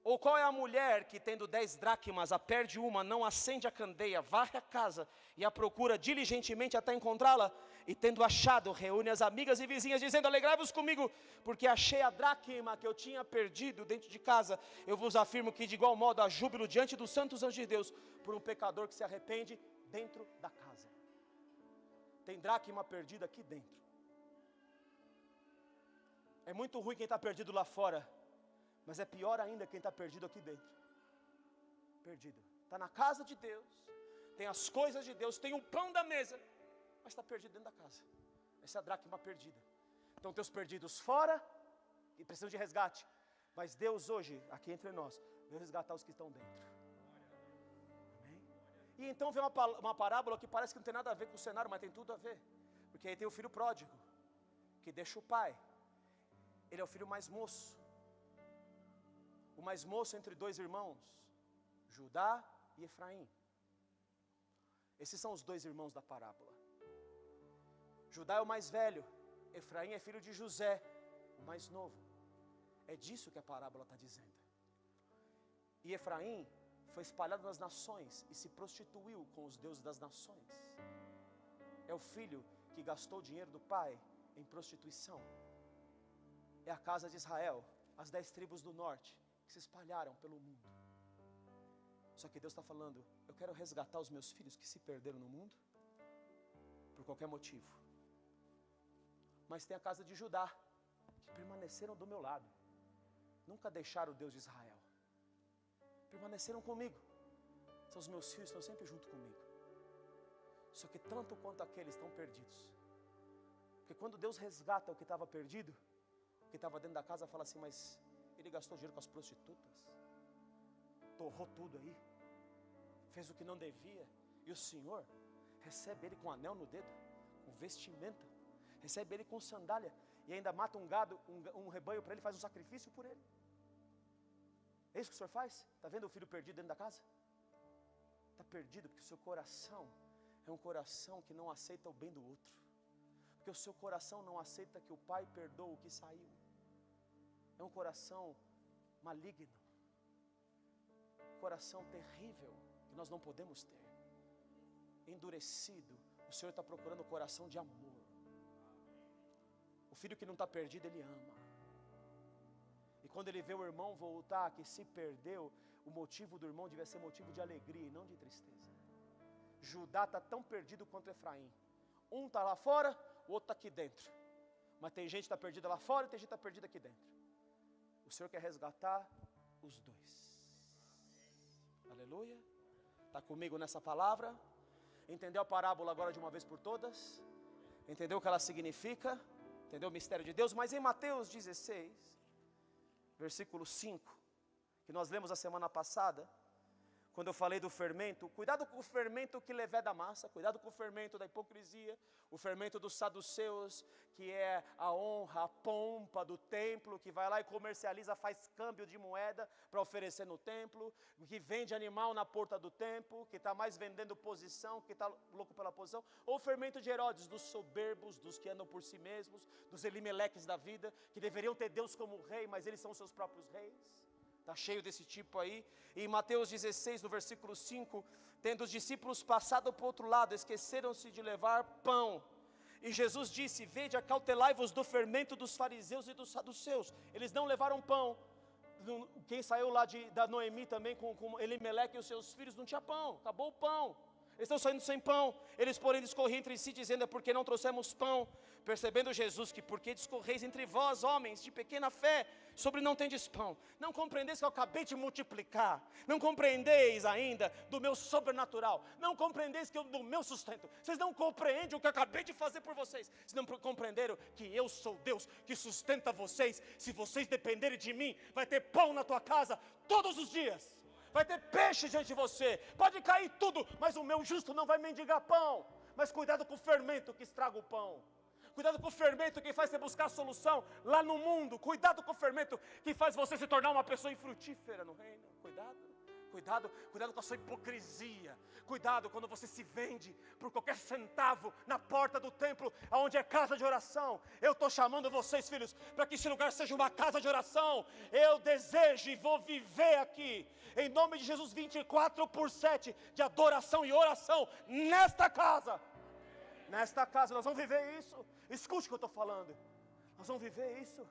Ou qual é a mulher que, tendo 10 dracmas, a perde uma, não acende a candeia, varre a casa e a procura diligentemente até encontrá-la? E tendo achado, reúne as amigas e vizinhas, dizendo: alegrai-vos comigo, porque achei a dracma que eu tinha perdido dentro de casa. Eu vos afirmo que de igual modo há júbilo diante dos santos anjos de Deus por um pecador que se arrepende dentro da casa. Tem dracma perdida aqui dentro. É muito ruim quem está perdido lá fora, mas é pior ainda quem está perdido aqui dentro. Perdido. Está na casa de Deus, tem as coisas de Deus, tem o pão da mesa, mas está perdido dentro da casa. Essa é a dracma perdida. Então tem os perdidos fora, que precisam de resgate. Mas Deus hoje, aqui entre nós, vai resgatar os que estão dentro. Amém? E então vem uma parábola que parece que não tem nada a ver com o cenário, mas tem tudo a ver. Porque aí tem o filho pródigo, que deixa o pai. Ele é o filho mais moço. O mais moço entre dois irmãos, Judá e Efraim. Esses são os dois irmãos da parábola. Judá é o mais velho, Efraim é filho de José, o mais novo. É disso que a parábola está dizendo. E Efraim foi espalhado nas nações e se prostituiu com os deuses das nações. É o filho que gastou o dinheiro do pai em prostituição. É a casa de Israel, as 10 tribos do norte, que se espalharam pelo mundo. Só que Deus está falando: eu quero resgatar os meus filhos que se perderam no mundo, por qualquer motivo. Mas tem a casa de Judá, que permaneceram do meu lado, nunca deixaram o Deus de Israel, permaneceram comigo. São os meus filhos, estão sempre junto comigo. Só que tanto quanto aqueles estão perdidos, porque quando Deus resgata o que estava perdido, o que estava dentro da casa fala assim: mas ele gastou dinheiro com as prostitutas, torrou tudo aí, fez o que não devia, e o Senhor recebe ele com anel no dedo, com vestimenta, recebe ele com sandália, e ainda mata um gado, um rebanho para ele, faz um sacrifício por ele. É isso que o Senhor faz? Está vendo o filho perdido dentro da casa? Está perdido porque o seu coração é um coração que não aceita o bem do outro, porque o seu coração não aceita que o pai perdoa o que saiu. É um coração maligno, coração terrível, que nós não podemos ter, endurecido. O Senhor está procurando o coração de amor. O filho que não está perdido, ele ama. E quando ele vê o irmão voltar, que se perdeu, o motivo do irmão devia ser motivo de alegria e não de tristeza. Judá está tão perdido quanto Efraim. Um está lá fora, o outro está aqui dentro. Mas tem gente que está perdida lá fora e tem gente que está perdida aqui dentro. O Senhor quer resgatar os dois. Aleluia. Está comigo nessa palavra? Entendeu a parábola agora de uma vez por todas? Entendeu o que ela significa? Entendeu o mistério de Deus? Mas em Mateus 16, versículo 5, que nós lemos a semana passada, quando eu falei do fermento, cuidado com o fermento que leveda a massa, cuidado com o fermento da hipocrisia, o fermento dos saduceus, que é a honra, a pompa do templo, que vai lá e comercializa, faz câmbio de moeda para oferecer no templo, que vende animal na porta do templo, que está mais vendendo posição, que está louco pela posição, ou o fermento de Herodes, dos soberbos, dos que andam por si mesmos, dos Elimeleques da vida, que deveriam ter Deus como rei, mas eles são seus próprios reis. Está cheio desse tipo aí. E em Mateus 16, no versículo 5, tendo os discípulos passado para o outro lado, esqueceram-se de levar pão. E Jesus disse: vede, acautelai-vos do fermento dos fariseus e dos saduceus. Eles não levaram pão. Quem saiu lá da Noemi também com Elimeleque e os seus filhos não tinha pão, acabou o pão. Eles estão saindo sem pão. Eles, porém, discorriam entre si, dizendo: é porque não trouxemos pão. Percebendo Jesus que, porque discorreis entre vós, homens de pequena fé, sobre não tendes pão. Não compreendeis que eu acabei de multiplicar. Não compreendeis ainda do meu sobrenatural. Não compreendeis que do meu sustento. Vocês não compreendem o que eu acabei de fazer por vocês. Vocês não compreenderam que eu sou Deus que sustenta vocês. Se vocês dependerem de mim, vai ter pão na tua casa todos os dias. Vai ter peixe diante de você. Pode cair tudo, mas o meu justo não vai mendigar pão. Mas cuidado com o fermento que estraga o pão. Cuidado com o fermento que faz você buscar solução lá no mundo. Cuidado com o fermento que faz você se tornar uma pessoa infrutífera no reino. Cuidado com a sua hipocrisia. Cuidado quando você se vende por qualquer centavo na porta do templo, onde é casa de oração. Eu estou chamando vocês, filhos, para que esse lugar seja uma casa de oração. Eu desejo e vou viver aqui, em nome de Jesus, 24/7 de adoração e oração nesta casa. Nesta casa nós vamos viver isso. Escute o que eu estou falando. Nós vamos viver isso.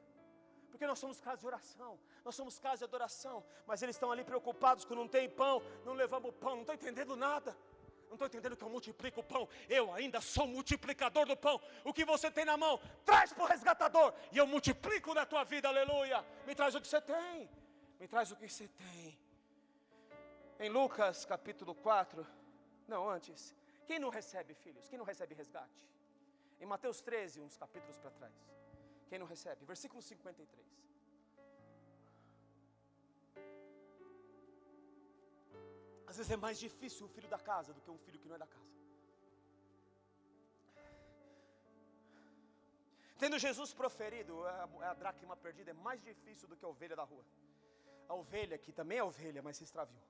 Porque nós somos casa de oração. Nós somos casa de adoração. Mas eles estão ali preocupados com não tem pão. Não levamos pão. Não estou entendendo nada. Não estou entendendo que eu multiplico o pão. Eu ainda sou multiplicador do pão. O que você tem na mão, traz para o resgatador. E eu multiplico na tua vida, aleluia. Me traz o que você tem. Me traz o que você tem. Em Lucas capítulo 4. Não, antes. Quem não recebe, filhos? Quem não recebe resgate? Em Mateus 13, uns capítulos para trás. Quem não recebe? Versículo 53. Às vezes é mais difícil o filho da casa do que um filho que não é da casa. Tendo Jesus proferido, a dracma perdida é mais difícil do que a ovelha da rua. A ovelha, que também é ovelha, mas se extraviou.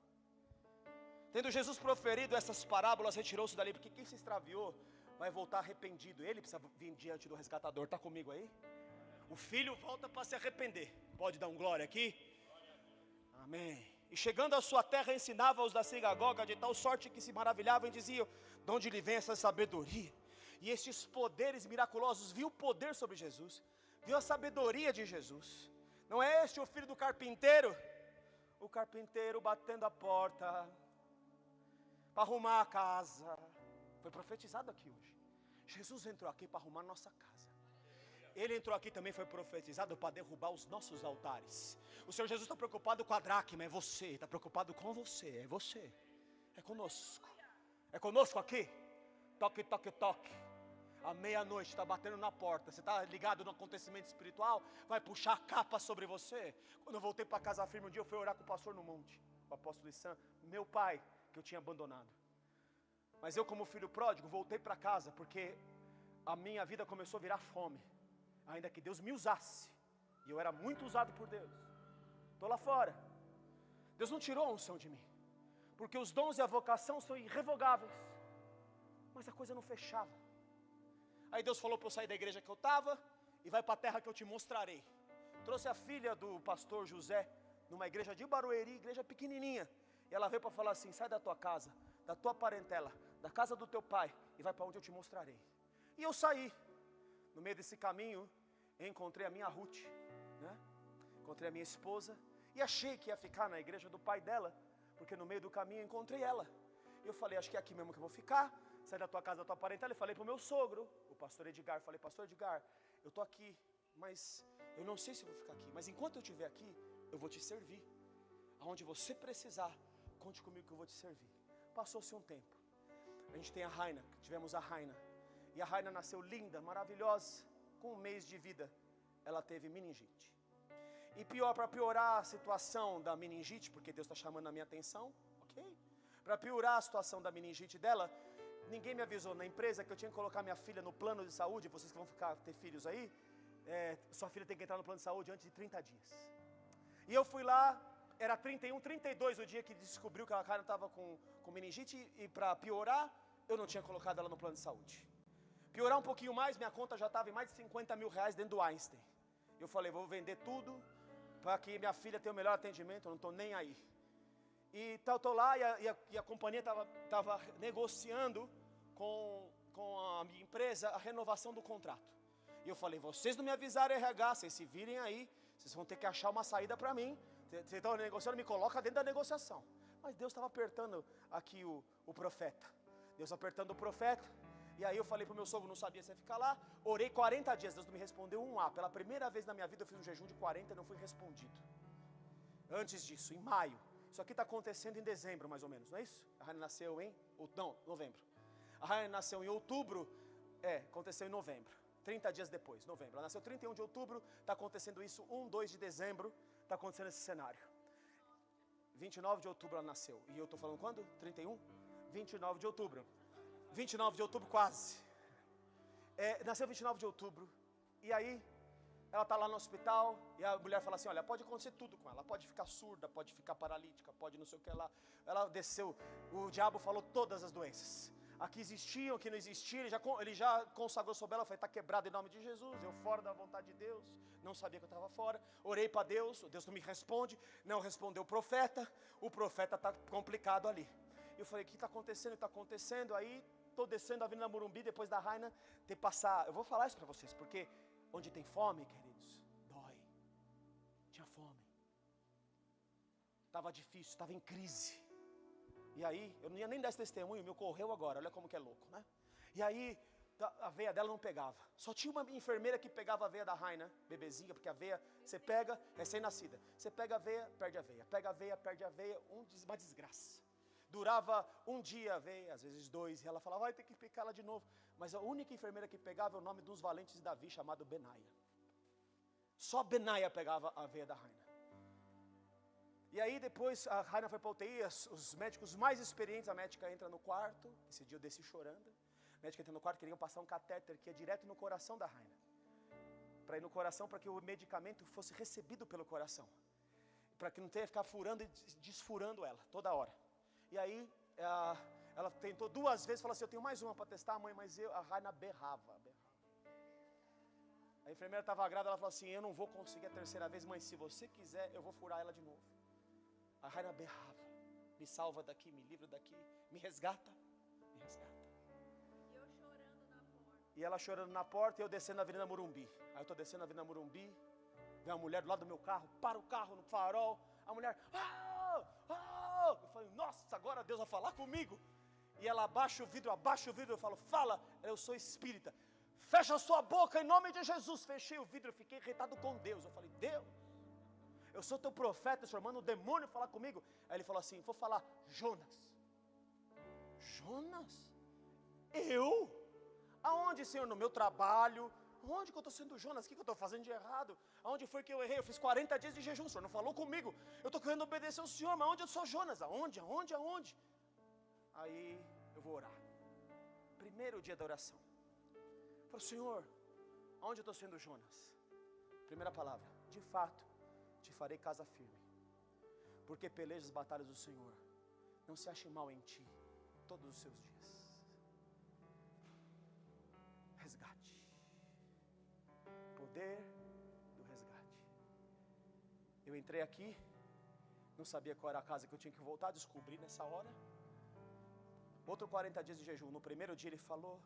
Tendo Jesus proferido essas parábolas, retirou-se dali, porque quem se extraviou vai voltar arrependido. Ele precisa vir diante do resgatador. Está comigo aí? O filho volta para se arrepender. Pode dar um glória aqui? Amém. E chegando à sua terra, ensinava-os da sinagoga, de tal sorte que se maravilhavam e diziam: de onde lhe vem essa sabedoria? E estes poderes miraculosos. Viu o poder sobre Jesus, viu a sabedoria de Jesus. Não é este o filho do carpinteiro? O carpinteiro batendo a porta para arrumar a casa. Foi profetizado aqui hoje. Jesus entrou aqui para arrumar nossa casa. Ele entrou aqui também, foi profetizado para derrubar os nossos altares. O Senhor Jesus está preocupado com a dracma, é você. Está preocupado com você, é você. É conosco. É conosco aqui. Toque, toque, toque. À meia-noite está batendo na porta. Você está ligado no acontecimento espiritual? Vai puxar a capa sobre você. Quando eu voltei para casa firme, um dia eu fui orar com o pastor no monte, o apóstolo Issan, meu pai, que eu tinha abandonado. Mas eu, como filho pródigo, voltei para casa, porque a minha vida começou a virar fome. Ainda que Deus me usasse, e eu era muito usado por Deus. Estou lá fora. Deus não tirou a unção de mim, porque os dons e a vocação são irrevogáveis. Mas a coisa não fechava. Aí Deus falou para eu sair da igreja que eu estava e vai para a terra que eu te mostrarei. Trouxe a filha do pastor José, numa igreja de Barueri, igreja pequenininha. E ela veio para falar assim: sai da tua casa, da tua parentela, da casa do teu pai, e vai para onde eu te mostrarei. E eu saí. No meio desse caminho, eu encontrei a minha Ruth, né? Encontrei a minha esposa, e achei que ia ficar na igreja do pai dela, porque no meio do caminho eu encontrei ela. E eu falei: acho que é aqui mesmo que eu vou ficar. Saí da tua casa, da tua parentela, e falei para o meu sogro, o pastor Edgar. Falei: pastor Edgar, eu estou aqui, mas eu não sei se eu vou ficar aqui, mas enquanto eu estiver aqui, eu vou te servir. Aonde você precisar, conte comigo que eu vou te servir. Passou-se um tempo. A gente tem a Raina, tivemos a Raina. E a Raina nasceu linda, maravilhosa. Com um mês de vida, ela teve meningite. E para piorar a situação da meningite, porque Deus está chamando a minha atenção, ok? Para piorar a situação da meningite dela, ninguém me avisou na empresa que eu tinha que colocar minha filha no plano de saúde. Vocês que vão ter filhos aí, sua filha tem que entrar no plano de saúde antes de 30 dias. E eu fui lá, era 31, 32 o dia que descobriu que a Raina estava com meningite. E para piorar, eu não tinha colocado ela no plano de saúde. Piorar um pouquinho mais, minha conta já estava em mais de 50 mil reais dentro do Einstein. Eu falei: vou vender tudo para que minha filha tenha o melhor atendimento, eu não estou nem aí. E estou lá, e a companhia estava negociando com a minha empresa a renovação do contrato. E eu falei: vocês não me avisaram RH, vocês se virem aí, vocês vão ter que achar uma saída para mim. Você está negociando, me coloca dentro da negociação. Mas Deus estava apertando aqui o profeta. Deus apertando o profeta. E aí eu falei para o meu sogro, não sabia se ia ficar lá. Orei 40 dias, Deus não me respondeu um A. Pela primeira vez na minha vida eu fiz um jejum de 40 e não fui respondido. Antes disso, em maio. Isso aqui está acontecendo em dezembro, mais ou menos, não é isso? A Rainha nasceu em... Não, novembro. A Rainha nasceu em outubro. Aconteceu em novembro. 30 dias depois, novembro. Ela nasceu 31 de outubro, está acontecendo isso 2 de dezembro. Está acontecendo esse cenário. 29 de outubro ela nasceu. E eu estou falando quando? 31? 29 de outubro. 29 de outubro quase. Nasceu 29 de outubro. E aí, ela está lá no hospital. E a mulher fala assim, olha, pode acontecer tudo com ela. Pode ficar surda, pode ficar paralítica, pode não sei o que lá. Ela desceu. O diabo falou todas as doenças. Aqui existiam, aqui não existiam. Ele já consagrou sobre ela. Falei, está quebrado em nome de Jesus. Eu fora da vontade de Deus. Não sabia que eu estava fora. Orei para Deus. Deus não me responde. Não respondeu o profeta. O profeta está complicado ali. Eu falei, o que está acontecendo? Está acontecendo. Aí estou descendo a Avenida Morumbi depois da Raina. Ter passar. Eu vou falar isso para vocês. Porque onde tem fome, queridos, dói. Tinha fome. Estava difícil. Estava em crise. E aí, eu não ia nem dar esse testemunho, me ocorreu agora, olha como que é louco, né? E aí, a veia dela não pegava. Só tinha uma enfermeira que pegava a veia da Raina, bebezinha, porque a veia, você pega, recém-nascida. Você pega a veia, perde a veia. Pega a veia, perde a veia, uma desgraça. Durava um dia a veia, às vezes 2, e ela falava, vai ter que picar ela de novo. Mas a única enfermeira que pegava é o nome dos valentes de Davi, chamado Benaia. Só Benaia pegava a veia da Raina. E aí depois a Raina foi para a UTI, os médicos mais experientes, a médica entra no quarto, esse dia eu desci chorando, a médica entra no quarto, queriam passar um catéter que é direto no coração da Raina, para ir no coração, para que o medicamento fosse recebido pelo coração, para que não tenha que ficar furando e desfurando ela, toda hora. E aí ela tentou 2 vezes, falou assim, eu tenho mais uma para testar, mãe, mas a Raina berrava. A enfermeira estava grávida, ela falou assim, eu não vou conseguir a 3ª vez, mãe, se você quiser, eu vou furar ela de novo. A Raina berrava, me salva daqui, me livra daqui, me resgata, me resgata. E eu chorando na porta. E ela chorando na porta e eu descendo na Avenida Morumbi. Aí eu estou descendo na Avenida Morumbi, vem uma mulher do lado do meu carro, para o carro no farol, a mulher, eu falei, nossa, agora Deus vai falar comigo. E ela abaixa o vidro, eu falo, fala, eu sou espírita. Fecha a sua boca em nome de Jesus. Fechei o vidro, fiquei irritado com Deus. Eu falei, Deus, eu sou teu profeta, Senhor, manda o demônio falar comigo. Aí ele falou assim, vou falar, Jonas. Jonas? Eu? Aonde, Senhor? No meu trabalho? Onde que eu estou sendo Jonas? O que eu estou fazendo de errado? Aonde foi que eu errei? Eu fiz 40 dias de jejum, o Senhor não falou comigo. Eu estou querendo obedecer ao Senhor, mas onde eu sou Jonas? Aonde? Aí eu vou orar. Primeiro dia da oração. Eu falei, Senhor, aonde eu estou sendo Jonas? Primeira palavra, de fato, te farei casa firme, porque pelejas as batalhas do Senhor, não se ache mal em ti, todos os seus dias. Resgate, poder do resgate. Eu entrei aqui, não sabia qual era a casa que eu tinha que voltar, descobri nessa hora. Outro 40 dias de jejum, no primeiro dia ele falou,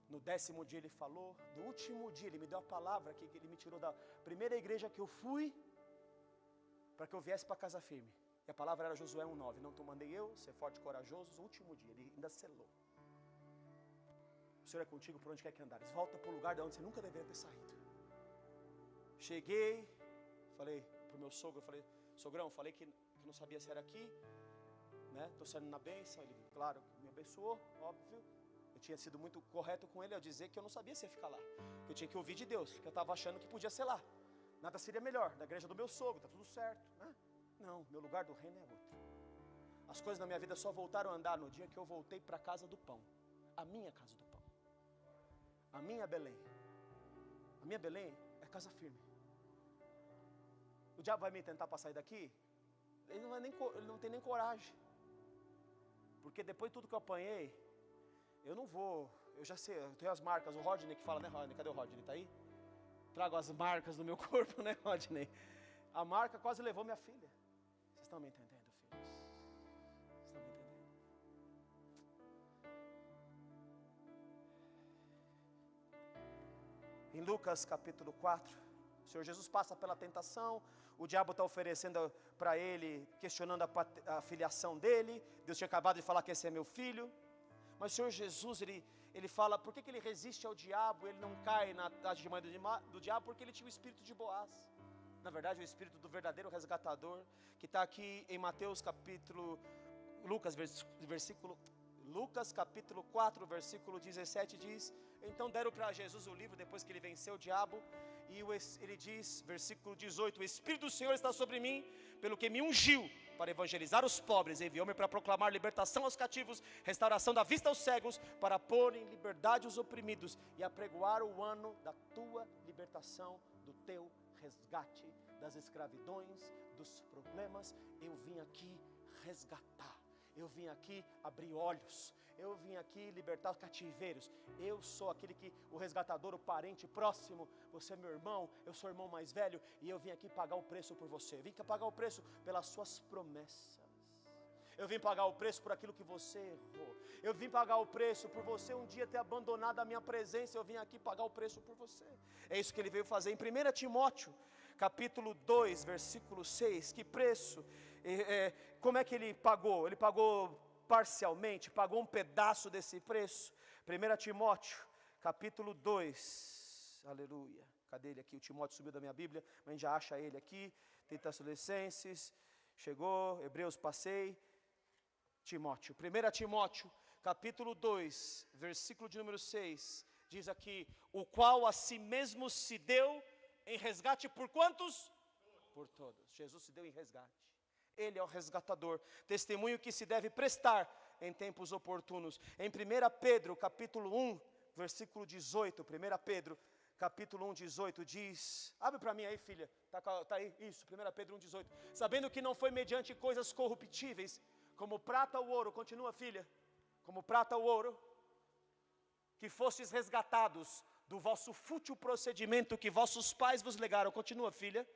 no 10º dia ele falou, no último dia ele me deu a palavra que ele me tirou da primeira igreja que eu fui, para que eu viesse para casa firme. E a palavra era Josué 1:9, não te mandei eu, ser forte e corajoso, no último dia, ele ainda selou. O Senhor é contigo por onde quer que andares, volta para o lugar de onde você nunca deveria ter saído. Cheguei, falei para o meu sogro, eu falei, sogrão, falei que não sabia se era aqui, né? Estou saindo na bênção, ele, claro, me abençoou, óbvio. Eu tinha sido muito correto com ele ao dizer que eu não sabia se ia ficar lá, que eu tinha que ouvir de Deus, que eu estava achando que podia ser lá. Nada seria melhor, da igreja do meu sogro, está tudo certo, né? Não, meu lugar do reino é outro. As coisas na minha vida só voltaram a andar no dia que eu voltei para a casa do pão. A minha casa do pão. A minha Belém. A minha Belém é casa firme. O diabo vai me tentar para sair daqui? Ele não tem nem coragem. Porque depois de tudo que eu apanhei, eu não vou, eu já sei, eu tenho as marcas, o Rodney que fala, né Rodney? Cadê o Rodney? Está aí? Trago as marcas no meu corpo, né Rodney? A marca quase levou minha filha. Vocês estão me entendendo, filhos? Vocês estão me entendendo? Em Lucas capítulo 4, O Senhor Jesus passa pela tentação, o diabo está oferecendo para ele, questionando a filiação dele. Deus tinha acabado de falar que esse é meu filho. Mas o Senhor Jesus, ele fala, por que ele resiste ao diabo? Ele não cai na artimanha do diabo, porque ele tinha o espírito de Boaz. Na verdade, o espírito do verdadeiro resgatador, que está aqui em Mateus capítulo, Lucas capítulo 4, versículo 17 diz, então deram para Jesus o livro depois que ele venceu o diabo, e ele diz, versículo 18, o Espírito do Senhor está sobre mim, pelo que me ungiu para evangelizar os pobres, enviou-me para proclamar libertação aos cativos, restauração da vista aos cegos, para pôr em liberdade os oprimidos, e apregoar o ano da tua libertação, do teu resgate, das escravidões, dos problemas. Eu vim aqui resgatar. Eu vim aqui abrir olhos, eu vim aqui libertar os cativeiros, eu sou aquele que, o resgatador, o parente próximo, você é meu irmão, eu sou o irmão mais velho, e eu vim aqui pagar o preço por você, eu vim aqui pagar o preço pelas suas promessas, eu vim pagar o preço por aquilo que você errou, eu vim pagar o preço por você um dia ter abandonado a minha presença, eu vim aqui pagar o preço por você. É isso que ele veio fazer em 1 Timóteo, capítulo 2, versículo 6, que preço, como é que ele pagou? Ele pagou parcialmente, pagou um pedaço desse preço. 1 Timóteo, capítulo 2, aleluia, cadê ele aqui? O Timóteo subiu da minha Bíblia, mas a gente já acha ele aqui. Tessalonicenses, chegou, Hebreus passei, Timóteo, 1 Timóteo, capítulo 2, versículo de número 6, diz aqui, o qual a si mesmo se deu em resgate por quantos? Por todos. Jesus se deu em resgate. Ele é o resgatador. Testemunho que se deve prestar em tempos oportunos. Em 1 Pedro, capítulo 1, versículo 18. 1 Pedro, capítulo 1, 18 diz... Abre para mim aí, filha. Tá aí? Isso, 1 Pedro 1, 18. Sabendo que não foi mediante coisas corruptíveis, como prata ou ouro. Continua, filha. Como prata ou ouro. Que fostes resgatados do vosso fútil procedimento que vossos pais vos legaram. Continua, filha.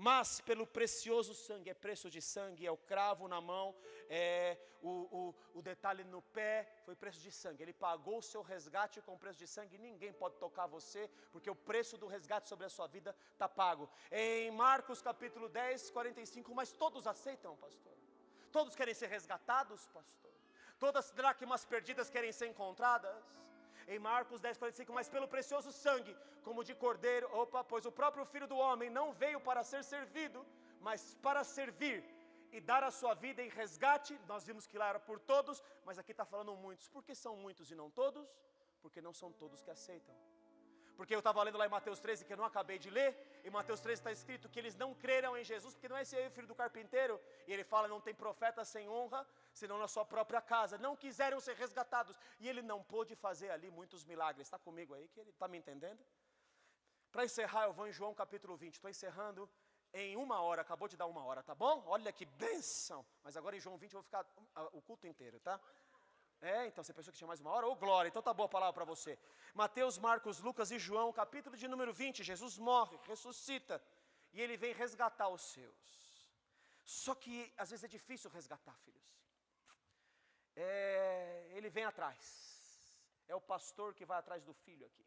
Mas pelo precioso sangue, é preço de sangue, é o cravo na mão, é o detalhe no pé, foi preço de sangue. Ele pagou o seu resgate com preço de sangue, ninguém pode tocar você, porque o preço do resgate sobre a sua vida está pago. Em Marcos capítulo 10, 45, mas todos aceitam, pastor? Todos querem ser resgatados, pastor? Todas as dracmas perdidas querem ser encontradas? Em Marcos 10, 45, mas pelo precioso sangue, como de cordeiro, pois o próprio Filho do Homem não veio para ser servido, mas para servir e dar a sua vida em resgate. Nós vimos que lá era por todos, mas aqui está falando muitos. Por que são muitos e não todos? Porque não são todos que aceitam. Porque eu estava lendo lá em Mateus 13, que eu não acabei de ler, em Mateus 13 está escrito que eles não creram em Jesus, porque não é esse aí o filho do carpinteiro, e ele fala, não tem profeta sem honra, senão na sua própria casa, não quiseram ser resgatados, e ele não pôde fazer ali muitos milagres. Está comigo aí, que ele está me entendendo? Para encerrar, eu vou em João capítulo 20, estou encerrando em 1 hora, acabou de dar 1 hora, tá bom? Olha que bênção, mas agora em João 20 eu vou ficar o culto inteiro, tá? Então você pensou que tinha mais 1 hora? Ô glória, então tá boa a palavra para você. Mateus, Marcos, Lucas e João, capítulo de número 20, Jesus morre, ressuscita, e ele vem resgatar os seus. Só que às vezes é difícil resgatar, filhos. Ele vem atrás, é o pastor que vai atrás do filho aqui.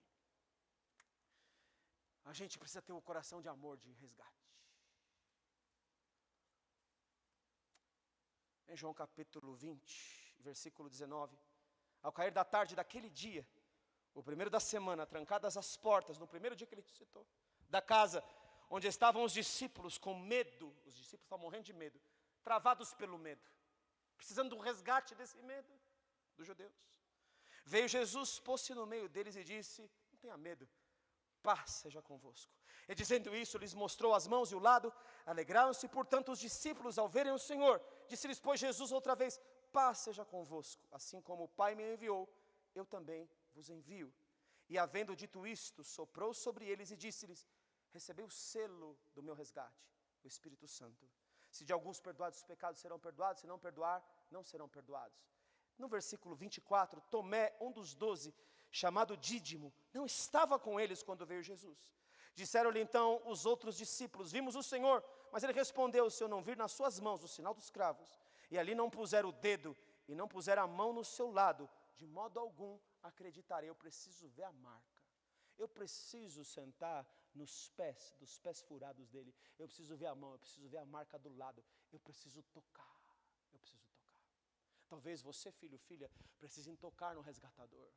A gente precisa ter um coração de amor, de resgate. Em João capítulo 20, versículo 19, ao cair da tarde daquele dia, o primeiro da semana, trancadas as portas, no primeiro dia que ele ressuscitou, da casa onde estavam os discípulos com medo, os discípulos estavam morrendo de medo, travados pelo medo, precisando do resgate desse medo dos judeus. Veio Jesus, pôs-se no meio deles e disse, não tenha medo, paz seja convosco. E dizendo isso, lhes mostrou as mãos e o lado, alegraram-se, portanto os discípulos ao verem o Senhor, disse-lhes, pois Jesus outra vez, paz seja convosco, assim como o Pai me enviou, eu também vos envio. E havendo dito isto, soprou sobre eles e disse-lhes, recebei o selo do meu resgate, o Espírito Santo. Se de alguns perdoados os pecados serão perdoados, se não perdoar, não serão perdoados. No versículo 24, Tomé, um dos 12, chamado Dídimo, não estava com eles quando veio Jesus. Disseram-lhe então os outros discípulos, vimos o Senhor, mas ele respondeu, se eu não vir nas suas mãos o sinal dos cravos, e ali não puser o dedo, e não puser a mão no seu lado, de modo algum acreditarei. Eu preciso ver a marca, eu preciso sentar nos pés, dos pés furados dele. Eu preciso ver a mão, eu preciso ver a marca do lado. Eu preciso tocar, eu preciso tocar. Talvez você, filho, filha, precisem tocar no resgatador.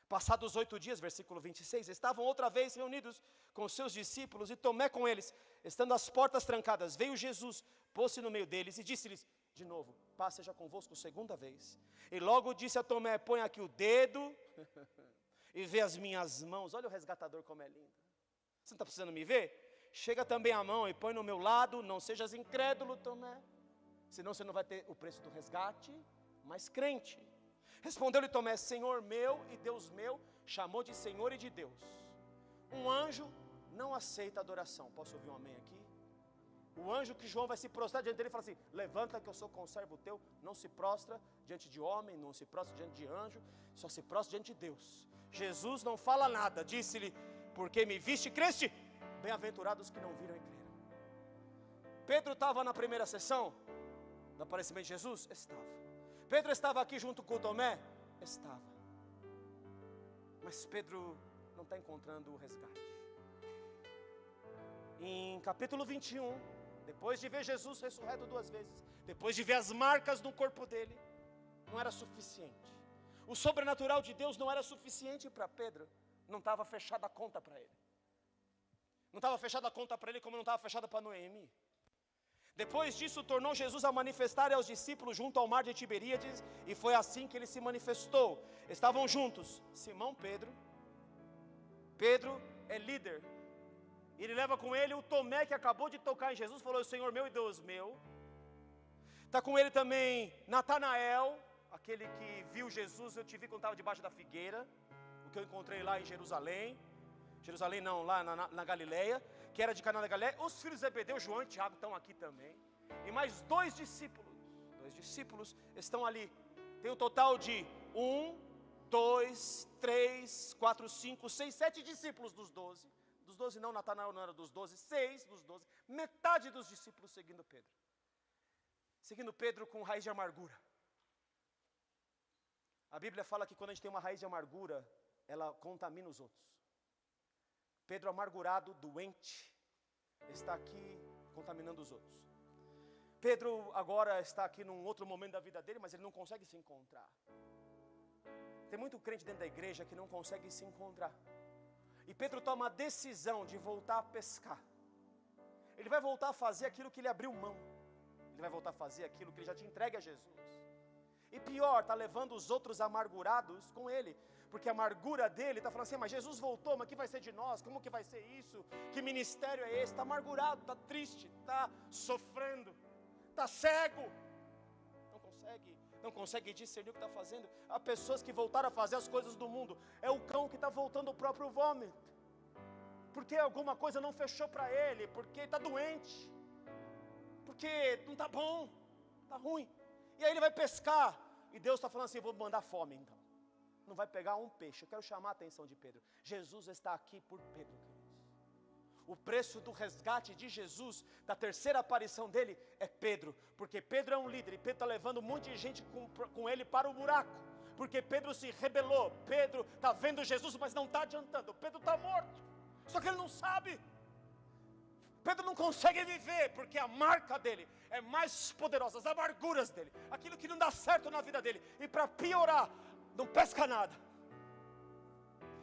Passados 8 dias, versículo 26, estavam outra vez reunidos com os seus discípulos e Tomé com eles. Estando as portas trancadas, veio Jesus, pôs-se no meio deles e disse-lhes, de novo, paz seja convosco segunda vez. E logo disse a Tomé, põe aqui o dedo e vê as minhas mãos. Olha o resgatador como é lindo. Você não está precisando me ver? Chega também a mão e põe no meu lado, não sejas incrédulo, Tomé. Senão você não vai ter o preço do resgate, mas crente. Respondeu-lhe Tomé, Senhor meu e Deus meu, chamou de Senhor e de Deus. Um anjo não aceita adoração. Posso ouvir um amém aqui? O anjo que João vai se prostrar diante dele e fala assim, levanta que eu sou conservo teu. Não se prostra diante de homem, não se prostra diante de anjo, só se prostra diante de Deus. Jesus não fala nada, disse-lhe, porque me viste e creste, bem-aventurados que não viram e creram. Pedro estava na primeira sessão do aparecimento de Jesus? Estava. Pedro estava aqui junto com Tomé? Estava. Mas Pedro não está encontrando o resgate. Em capítulo 21, depois de ver Jesus ressurreto 2 vezes, depois de ver as marcas no corpo dele, não era suficiente. O sobrenatural de Deus não era suficiente para Pedro. Não estava fechada a conta para ele. Não estava fechada a conta para ele como não estava fechada para Noemi. Depois disso, tornou Jesus a manifestar aos discípulos junto ao mar de Tiberíades, e foi assim que ele se manifestou. Estavam juntos Simão Pedro. Pedro é líder. Ele leva com ele o Tomé que acabou de tocar em Jesus, falou, Senhor meu e Deus meu. Está com ele também Natanael, aquele que viu Jesus, eu te vi quando estava debaixo da figueira, o que eu encontrei lá em Jerusalém. Jerusalém não, lá na Galileia, que era de Caná da Galileia. Os filhos de Zebedeu, João e Tiago estão aqui também. E mais 2 discípulos estão ali. Tem um total de 1, 2, 3, 4, 5, 6, 7 discípulos dos 12. Dos 12 não, Natanael não era dos 12, 6 dos 12. Metade dos discípulos seguindo Pedro. Seguindo Pedro com raiz de amargura. A Bíblia fala que quando a gente tem uma raiz de amargura, ela contamina os outros. Pedro amargurado, doente, está aqui contaminando os outros. Pedro agora está aqui num outro momento da vida dele, mas ele não consegue se encontrar. Tem muito crente dentro da igreja que não consegue se encontrar. E Pedro toma a decisão de voltar a pescar. Ele vai voltar a fazer aquilo que ele abriu mão. Ele vai voltar a fazer aquilo que ele já tinha entregue a Jesus. E pior, está levando os outros amargurados com ele. Porque a amargura dele está falando assim, mas Jesus voltou, mas o que vai ser de nós? Como que vai ser isso? Que ministério é esse? Está amargurado, está triste, está sofrendo, está cego. Não consegue discernir o que está fazendo. Há pessoas que voltaram a fazer as coisas do mundo. É o cão que está voltando ao próprio vômito. Porque alguma coisa não fechou para ele, porque está doente. Porque não está bom, está ruim. E aí ele vai pescar. E Deus está falando assim, vou mandar fome então. Não vai pegar um peixe. Eu quero chamar a atenção de Pedro. Jesus está aqui por Pedro, queridos. O preço do resgate de Jesus, da terceira aparição dele, é Pedro. Porque Pedro é um líder e Pedro está levando um monte de gente com ele para o buraco. Porque Pedro se rebelou. Pedro está vendo Jesus, mas não está adiantando. Pedro está morto. Só que ele não sabe. Pedro não consegue viver, porque a marca dele é mais poderosa, as amarguras dele, aquilo que não dá certo na vida dele. E para piorar, não pesca nada.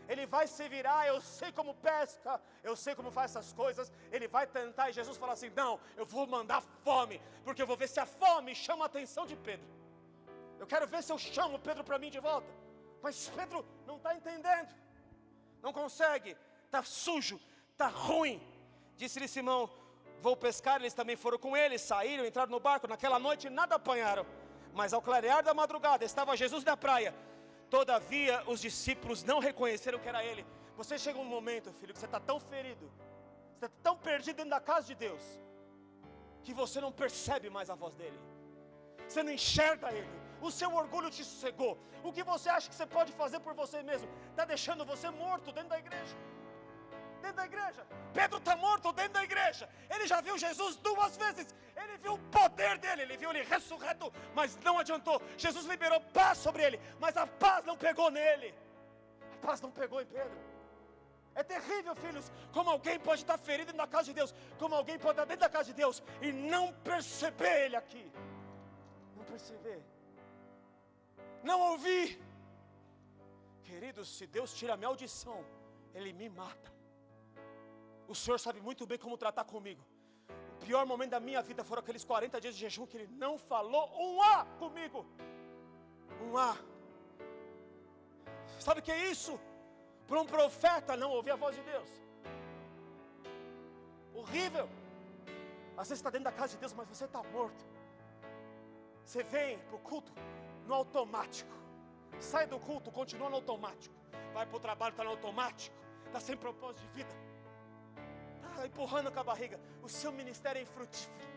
Ele vai se virar, eu sei como pesca, eu sei como faz essas coisas. Ele vai tentar e Jesus fala assim, não, eu vou mandar fome, porque eu vou ver se a fome chama a atenção de Pedro. Eu quero ver se eu chamo Pedro para mim de volta. Mas Pedro não está entendendo, não consegue, está sujo, está ruim. Disse-lhe Simão, vou pescar. Eles também foram com ele, saíram, entraram no barco. Naquela noite nada apanharam, mas ao clarear da madrugada estava Jesus na praia. Todavia os discípulos não reconheceram que era ele. Você chega um momento, filho, que você está tão ferido, você está tão perdido dentro da casa de Deus, que você não percebe mais a voz dele. Você não enxerga ele. O seu orgulho te cegou. O que você acha que você pode fazer por você mesmo está deixando você morto dentro da igreja. Dentro da igreja. Pedro está morto dentro da igreja. Ele já viu Jesus 2 vezes. Ele viu o poder dele, ele viu ele ressurreto, mas não adiantou. Jesus liberou paz sobre ele, mas a paz não pegou nele. A paz não pegou em Pedro. É terrível, filhos, como alguém pode estar ferido dentro da casa de Deus, como alguém pode estar dentro da casa de Deus e não perceber Ele aqui. Não perceber. Não ouvir. Queridos, se Deus tira a minha audição, Ele me mata. O Senhor sabe muito bem como tratar comigo. O pior momento da minha vida foram aqueles 40 dias de jejum que Ele não falou um A comigo. Um A. Sabe o que é isso? Para um profeta não ouvir a voz de Deus. Horrível. Às vezes está dentro da casa de Deus, mas você está morto. Você vem para o culto no automático. Sai do culto, continua no automático. Vai para o trabalho, está no automático. Está sem propósito de vida. Está empurrando com a barriga. O seu ministério é infrutífero.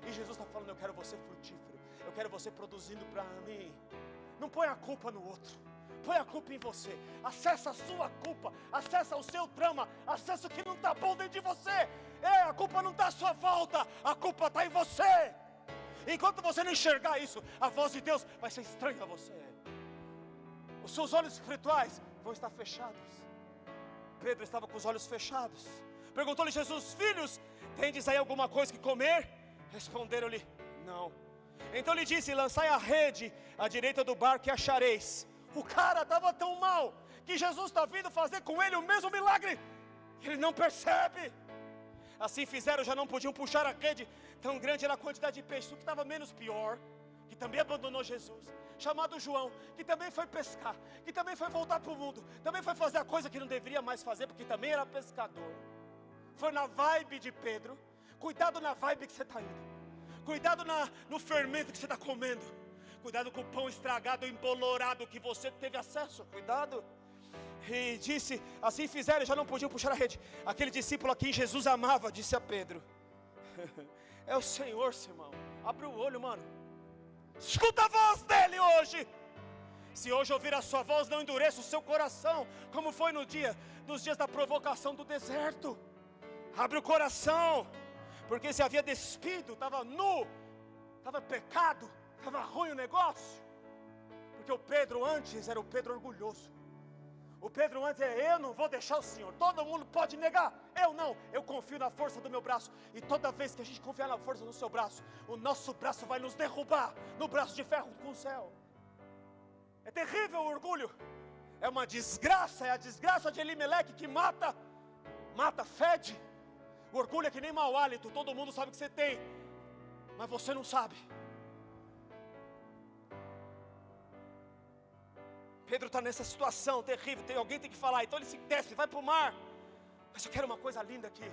E Jesus está falando, eu quero você frutífero. Eu quero você produzindo para mim. Não põe a culpa no outro. Põe a culpa em você. Acessa a sua culpa. Acessa o seu drama. Acessa o que não está bom dentro de você. A culpa não está à sua volta. A culpa está em você. Enquanto você não enxergar isso, a voz de Deus vai ser estranha a você. Os seus olhos espirituais vão estar fechados. Pedro estava com os olhos fechados. Perguntou-lhe Jesus, filhos, tendes aí alguma coisa que comer? Responderam-lhe, não. Então lhe disse, lançai a rede à direita do barco e achareis. O cara estava tão mal, que Jesus está vindo fazer com ele o mesmo milagre. Ele não percebe. Assim fizeram, já não podiam puxar a rede. Tão grande era a quantidade de peixes. O que estava menos pior, que também abandonou Jesus, chamado João, que também foi pescar, que também foi voltar para o mundo, também foi fazer a coisa que não deveria mais fazer, porque também era pescador. Foi na vibe de Pedro. Cuidado na vibe que você está indo. Cuidado no fermento que você está comendo. Cuidado com o pão estragado, embolorado que você teve acesso. Cuidado. E disse, assim fizeram, já não podiam puxar a rede. Aquele discípulo a quem Jesus amava, disse a Pedro, é o Senhor, irmão. Abre o olho, mano. Escuta a voz dele hoje. Se hoje ouvir a sua voz, não endureça o seu coração, como foi nos dias da provocação do deserto. Abre o coração, porque se havia despido, estava nu, estava pecado, estava ruim o negócio. Porque o Pedro antes era o Pedro orgulhoso. O Pedro antes eu não vou deixar o Senhor. Todo mundo pode negar, eu não. Eu confio na força do meu braço. E toda vez que a gente confiar na força do seu braço, o nosso braço vai nos derrubar no braço de ferro com o céu. É terrível o orgulho. É uma desgraça, é a desgraça de Elimeleque que mata, fede. O orgulho é que nem mau hálito. Todo mundo sabe que você tem, mas você não sabe. Pedro está nessa situação terrível. Alguém tem que falar. Então ele se desce, vai para o mar. Mas eu quero uma coisa linda aqui.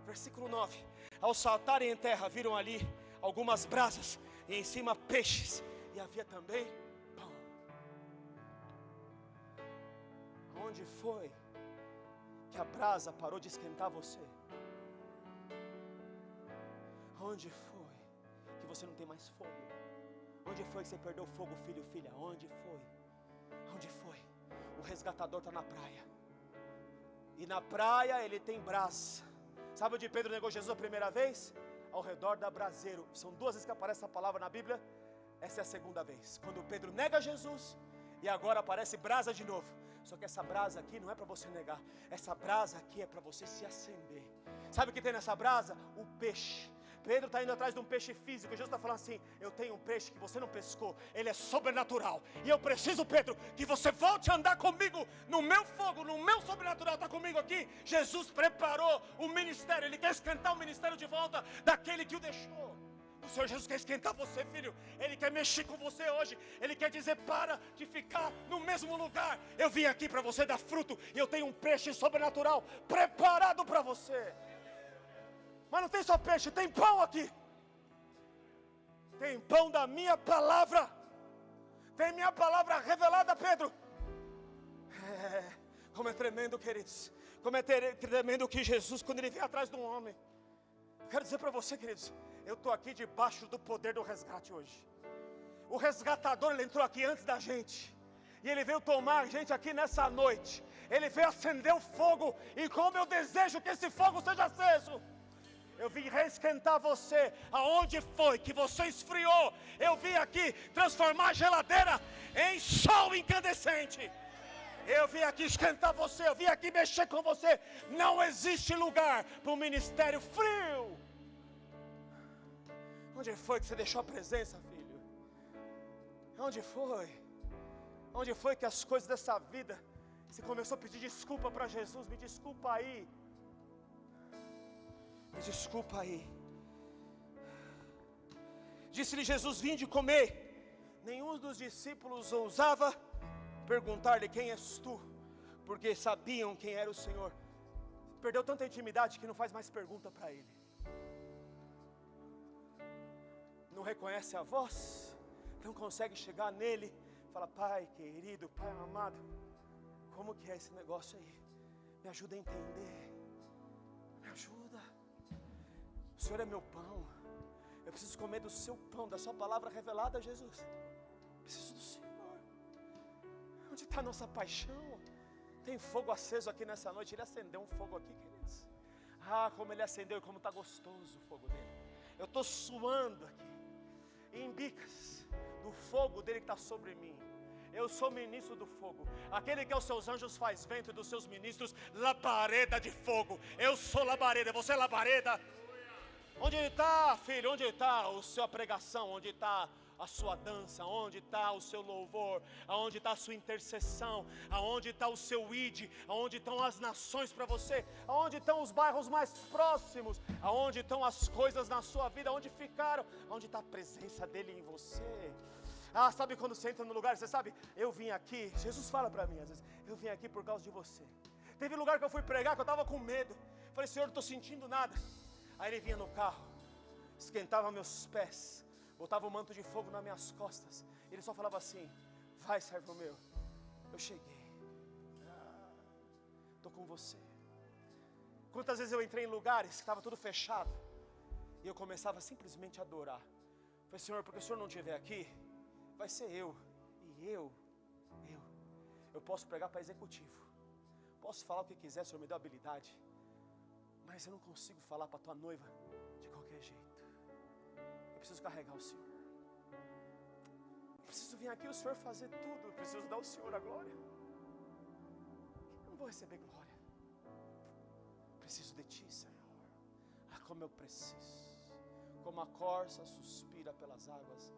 Versículo 9. Ao saltarem em terra, viram ali algumas brasas, e em cima peixes, e havia também pão. Onde foi que a brasa parou de esquentar você? Onde foi que você não tem mais fogo? Onde foi que você perdeu o fogo, filho, filha? Onde foi? Onde foi? O resgatador está na praia. E na praia ele tem brasa. Sabe onde Pedro negou Jesus a primeira vez? Ao redor da braseiro. São 2 vezes que aparece essa palavra na Bíblia. Essa é a segunda vez. Quando Pedro nega Jesus, e agora aparece brasa de novo. Só que essa brasa aqui não é para você negar. Essa brasa aqui é para você se acender. Sabe o que tem nessa brasa? O peixe. Pedro está indo atrás de um peixe físico. Jesus está falando assim, eu tenho um peixe que você não pescou. Ele é sobrenatural. E eu preciso, Pedro, que você volte a andar comigo no meu fogo, no meu sobrenatural. Está comigo aqui? Jesus preparou o ministério. Ele quer esquentar o ministério de volta daquele que o deixou. O Senhor Jesus quer esquentar você, filho. Ele quer mexer com você hoje. Ele quer dizer, para de ficar no mesmo lugar. Eu vim aqui para você dar fruto. E eu tenho um peixe sobrenatural preparado para você. Mas não tem só peixe, tem pão aqui. Tem pão da minha palavra. Tem minha palavra revelada, Pedro. Como é tremendo, queridos. Como é tremendo que Jesus, quando ele vem atrás de um homem. Quero dizer para você, queridos, eu estou aqui debaixo do poder do resgate hoje. O resgatador, ele entrou aqui antes da gente. E ele veio tomar a gente aqui nessa noite. Ele veio acender o fogo. E como eu desejo que esse fogo seja aceso. Eu vim reesquentar você. Aonde foi que você esfriou? Eu vim aqui transformar a geladeira em sol incandescente. Eu vim aqui esquentar você, eu vim aqui mexer com você. Não existe lugar para um ministério frio. Onde foi que você deixou a presença, filho? Onde foi? Onde foi que as coisas dessa vida, você começou a pedir desculpa para Jesus? Me desculpa aí. Me desculpa aí. Disse-lhe Jesus: vinde comer. Nenhum dos discípulos ousava perguntar-lhe: quem és tu? Porque sabiam quem era o Senhor. Perdeu tanta intimidade que não faz mais pergunta para Ele. Não reconhece a voz, não consegue chegar nele. Fala: pai querido, pai amado, como que é esse negócio aí? Me ajuda a entender. Me ajuda. O Senhor é meu pão. Eu preciso comer do seu pão, da sua palavra revelada, Jesus. Preciso do Senhor. Onde está a nossa paixão? Tem fogo aceso aqui nessa noite. Ele acendeu um fogo aqui, queridos. Ah, como Ele acendeu e como está gostoso o fogo dele. Eu estou suando aqui, em bicas, do fogo dele que está sobre mim. Eu sou ministro do fogo. Aquele que aos seus anjos faz vento, e dos seus ministros labareda de fogo. Eu sou labareda, você é labareda. Onde está, filho? Onde está a sua pregação? Onde está a sua dança? Onde está o seu louvor? Aonde está a sua intercessão? Aonde está o seu id? Aonde estão as nações para você? Aonde estão os bairros mais próximos? Aonde estão as coisas na sua vida? Aonde ficaram? Aonde está a presença dele em você? Ah, sabe quando você entra no lugar, você sabe, eu vim aqui, Jesus fala para mim às vezes, eu vim aqui por causa de você. Teve lugar que eu fui pregar que eu estava com medo. Falei: Senhor, não estou sentindo nada. Aí Ele vinha no carro, esquentava meus pés, botava um manto de fogo nas minhas costas. Ele só falava assim: vai, servo meu, eu cheguei, estou com você. Quantas vezes eu entrei em lugares que estava tudo fechado, e eu começava simplesmente a adorar. Falei: Senhor, porque o Senhor não estiver aqui, vai ser eu, e eu posso pregar para executivo, posso falar o que quiser, o Senhor me deu habilidade, mas eu não consigo falar para a tua noiva de qualquer jeito. Eu preciso carregar o Senhor. Eu preciso vir aqui, o Senhor fazer tudo. Eu preciso dar ao Senhor a glória. Eu não vou receber glória. Preciso de Ti, Senhor. Ah, como eu preciso. Como a corça suspira pelas águas,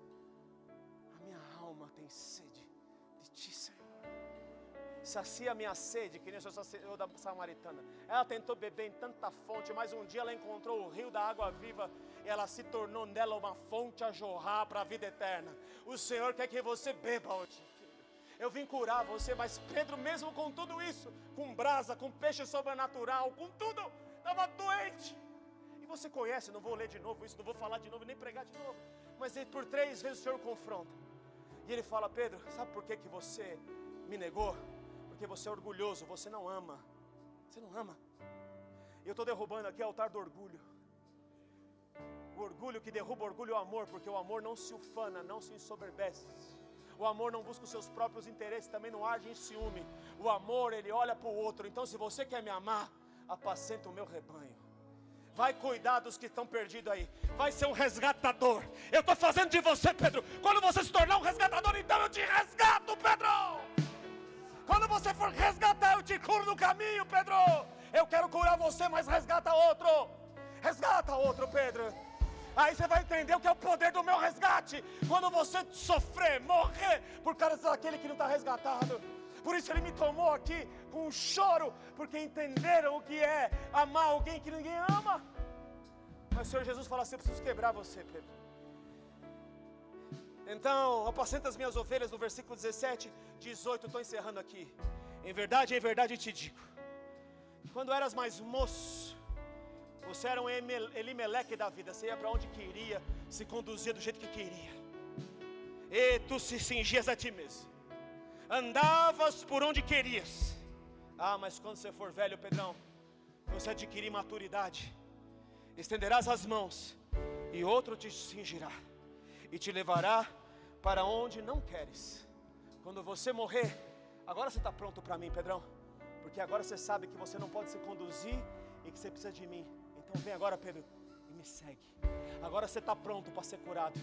a minha alma tem sede de Ti, Senhor. Sacia a minha sede, que nem o Senhor saciou da samaritana. Ela tentou beber em tanta fonte, mas um dia ela encontrou o rio da água viva, e ela se tornou nela uma fonte a jorrar para a vida eterna. O Senhor quer que você beba hoje, filho. Eu vim curar você, mas Pedro, mesmo com tudo isso, com brasa, com peixe sobrenatural, com tudo, estava doente. E você conhece, não vou ler de novo isso, não vou falar de novo, nem pregar de novo, mas por 3 vezes o Senhor confronta. E Ele fala: Pedro, sabe por que você me negou? Porque você é orgulhoso, você não ama. Você não ama. Eu estou derrubando aqui o altar do orgulho. O orgulho que derruba o orgulho é o amor, porque o amor não se ufana, não se ensoberbece. O amor não busca os seus próprios interesses, também não age em ciúme. O amor, ele olha para o outro. Então, se você quer me amar, apacenta o meu rebanho. Vai cuidar dos que estão perdidos aí. Vai ser um resgatador. Eu estou fazendo de você, Pedro. Quando você se tornar um resgatador, então eu te resgato, Pedro. Quando você for resgatar, eu te curo no caminho, Pedro. Eu quero curar você, mas resgata outro. Resgata outro, Pedro. Aí você vai entender o que é o poder do meu resgate. Quando você sofrer, morrer por causa daquele que não está resgatado. Por isso Ele me tomou aqui com um choro, porque entenderam o que é amar alguém que ninguém ama. Mas o Senhor Jesus fala assim: eu preciso quebrar você, Pedro. Então, apacenta as minhas ovelhas, no versículo 17, 18, estou encerrando aqui. Em verdade te digo, quando eras mais moço, você era um Elimeleque da vida. Você ia para onde queria, se conduzia do jeito que queria, e tu se cingias a ti mesmo, andavas por onde querias. Ah, mas quando você for velho, Pedrão, você adquirir maturidade, estenderás as mãos, e outro te cingirá, e te levará para onde não queres. Quando você morrer, agora você está pronto para mim, Pedrão, porque agora você sabe que você não pode se conduzir e que você precisa de mim. Então vem agora, Pedro, e me segue. Agora você está pronto para ser curado.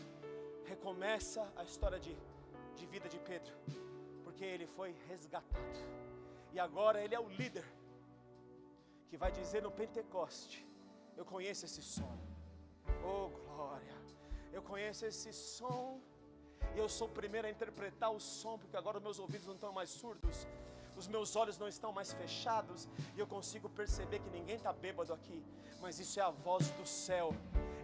Recomeça a história de vida de Pedro, porque ele foi resgatado. E agora Ele é o líder que vai dizer no Pentecoste: eu conheço esse som. Oh glória, eu conheço esse som. E eu sou o primeiro a interpretar o som, porque agora os meus ouvidos não estão mais surdos, os meus olhos não estão mais fechados, e eu consigo perceber que ninguém está bêbado aqui, mas isso é a voz do céu,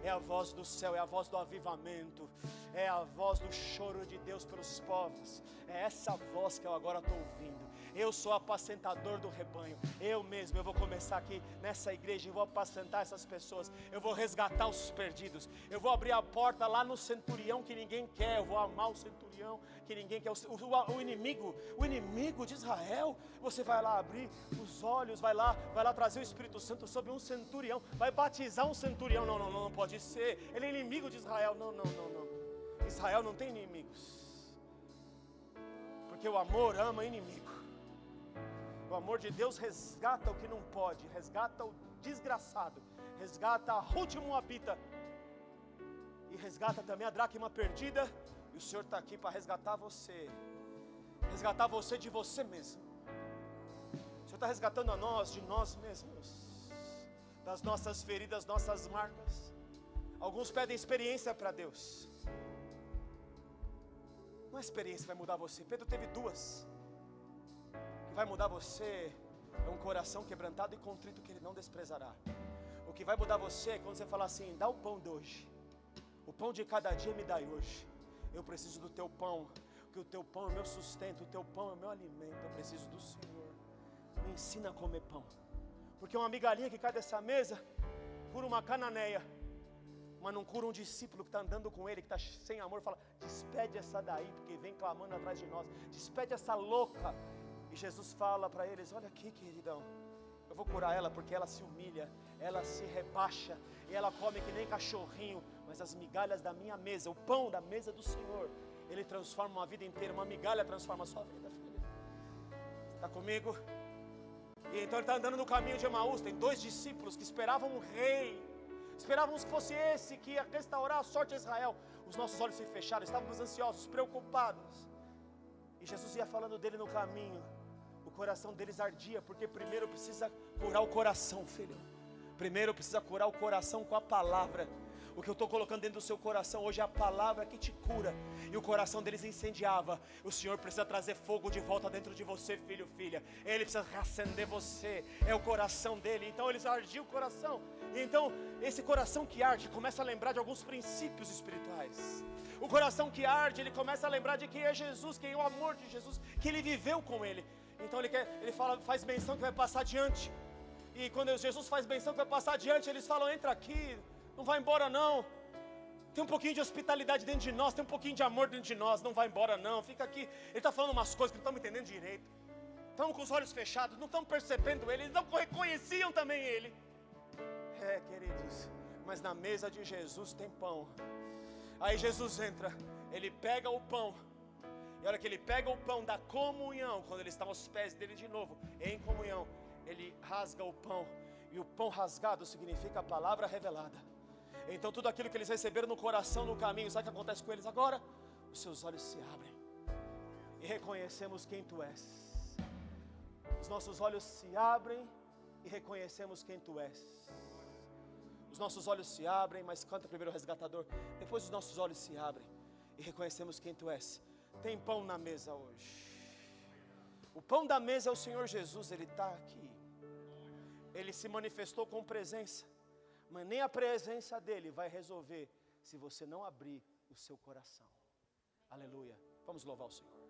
é a voz do céu, é a voz do avivamento, é a voz do choro de Deus pelos povos, é essa voz que eu agora estou ouvindo. Eu sou apacentador do rebanho, eu mesmo, eu vou começar aqui nessa igreja, eu vou apacentar essas pessoas, eu vou resgatar os perdidos, eu vou abrir a porta lá no centurião que ninguém quer, eu vou amar o centurião que ninguém quer, o inimigo de Israel. Você vai lá abrir os olhos, vai lá trazer o Espírito Santo sobre um centurião, vai batizar um centurião, não pode ser, ele é inimigo de Israel, não, Israel não tem inimigos, porque o amor ama inimigo. O amor de Deus resgata o que não pode, resgata o desgraçado, resgata a Ruth Moabita, e resgata também a dracma perdida. E o Senhor está aqui para resgatar você de você mesmo. O Senhor está resgatando a nós, de nós mesmos, das nossas feridas, nossas marcas. Alguns pedem experiência para Deus. Não é experiência que vai mudar você. Pedro teve duas. O que vai mudar você é um coração quebrantado e contrito que Ele não desprezará. O que vai mudar você é quando você falar assim: dá o pão de hoje, o pão de cada dia me dai hoje. Eu preciso do teu pão, porque o teu pão é o meu sustento, o teu pão é o meu alimento. Eu preciso do Senhor. Me ensina a comer pão, porque uma migalhinha que cai dessa mesa cura uma cananeia, mas não cura um discípulo que está andando com Ele, que está sem amor. Fala: despede essa daí, porque vem clamando atrás de nós, despede essa louca. E Jesus fala para eles: olha aqui, queridão, eu vou curar ela, porque ela se humilha, ela se rebaixa, e ela come que nem cachorrinho, mas as migalhas da minha mesa, o pão da mesa do Senhor, Ele transforma uma vida inteira. Uma migalha transforma a sua vida, filho. Está comigo? E então Ele está andando no caminho de Emaús. Tem dois discípulos que esperavam um rei, esperávamos que fosse esse que ia restaurar a sorte de Israel. Os nossos olhos se fecharam, estávamos ansiosos, preocupados, e Jesus ia falando dele no caminho. O coração deles ardia, porque primeiro precisa curar o coração, filho. Primeiro precisa curar o coração com a palavra. O que eu estou colocando dentro do seu coração hoje é a palavra que te cura. E o coração deles incendiava. O Senhor precisa trazer fogo de volta dentro de você, filho, filha. Ele precisa reacender você. É o coração dele. Então eles ardiam o coração. E então esse coração que arde começa a lembrar de alguns princípios espirituais. O coração que arde, ele começa a lembrar de quem é Jesus, quem é o amor de Jesus, que ele viveu com ele. Então ele faz menção que vai passar adiante. E quando Jesus faz menção que vai passar adiante, eles falam: entra aqui, não vai embora não. Tem um pouquinho de hospitalidade dentro de nós, tem um pouquinho de amor dentro de nós, não vai embora não, fica aqui. Ele está falando umas coisas que não estamos entendendo direito. Estamos com os olhos fechados, não estamos percebendo ele, eles não reconheciam também ele. Queridos, mas na mesa de Jesus tem pão. Aí Jesus entra, ele pega o pão. E a hora que ele pega o pão da comunhão, quando ele está aos pés dele de novo, em comunhão, ele rasga o pão. E o pão rasgado significa a palavra revelada. Então tudo aquilo que eles receberam no coração, no caminho, sabe o que acontece com eles agora? Os seus olhos se abrem e reconhecemos quem tu és. Os nossos olhos se abrem e reconhecemos quem tu és. Os nossos olhos se abrem, mas canta primeiro o resgatador. Depois os nossos olhos se abrem e reconhecemos quem tu és. Tem pão na mesa hoje. O pão da mesa é o Senhor Jesus, Ele está aqui. Ele se manifestou com presença, mas nem a presença dEle vai resolver se você não abrir o seu coração. Aleluia. Vamos louvar o Senhor.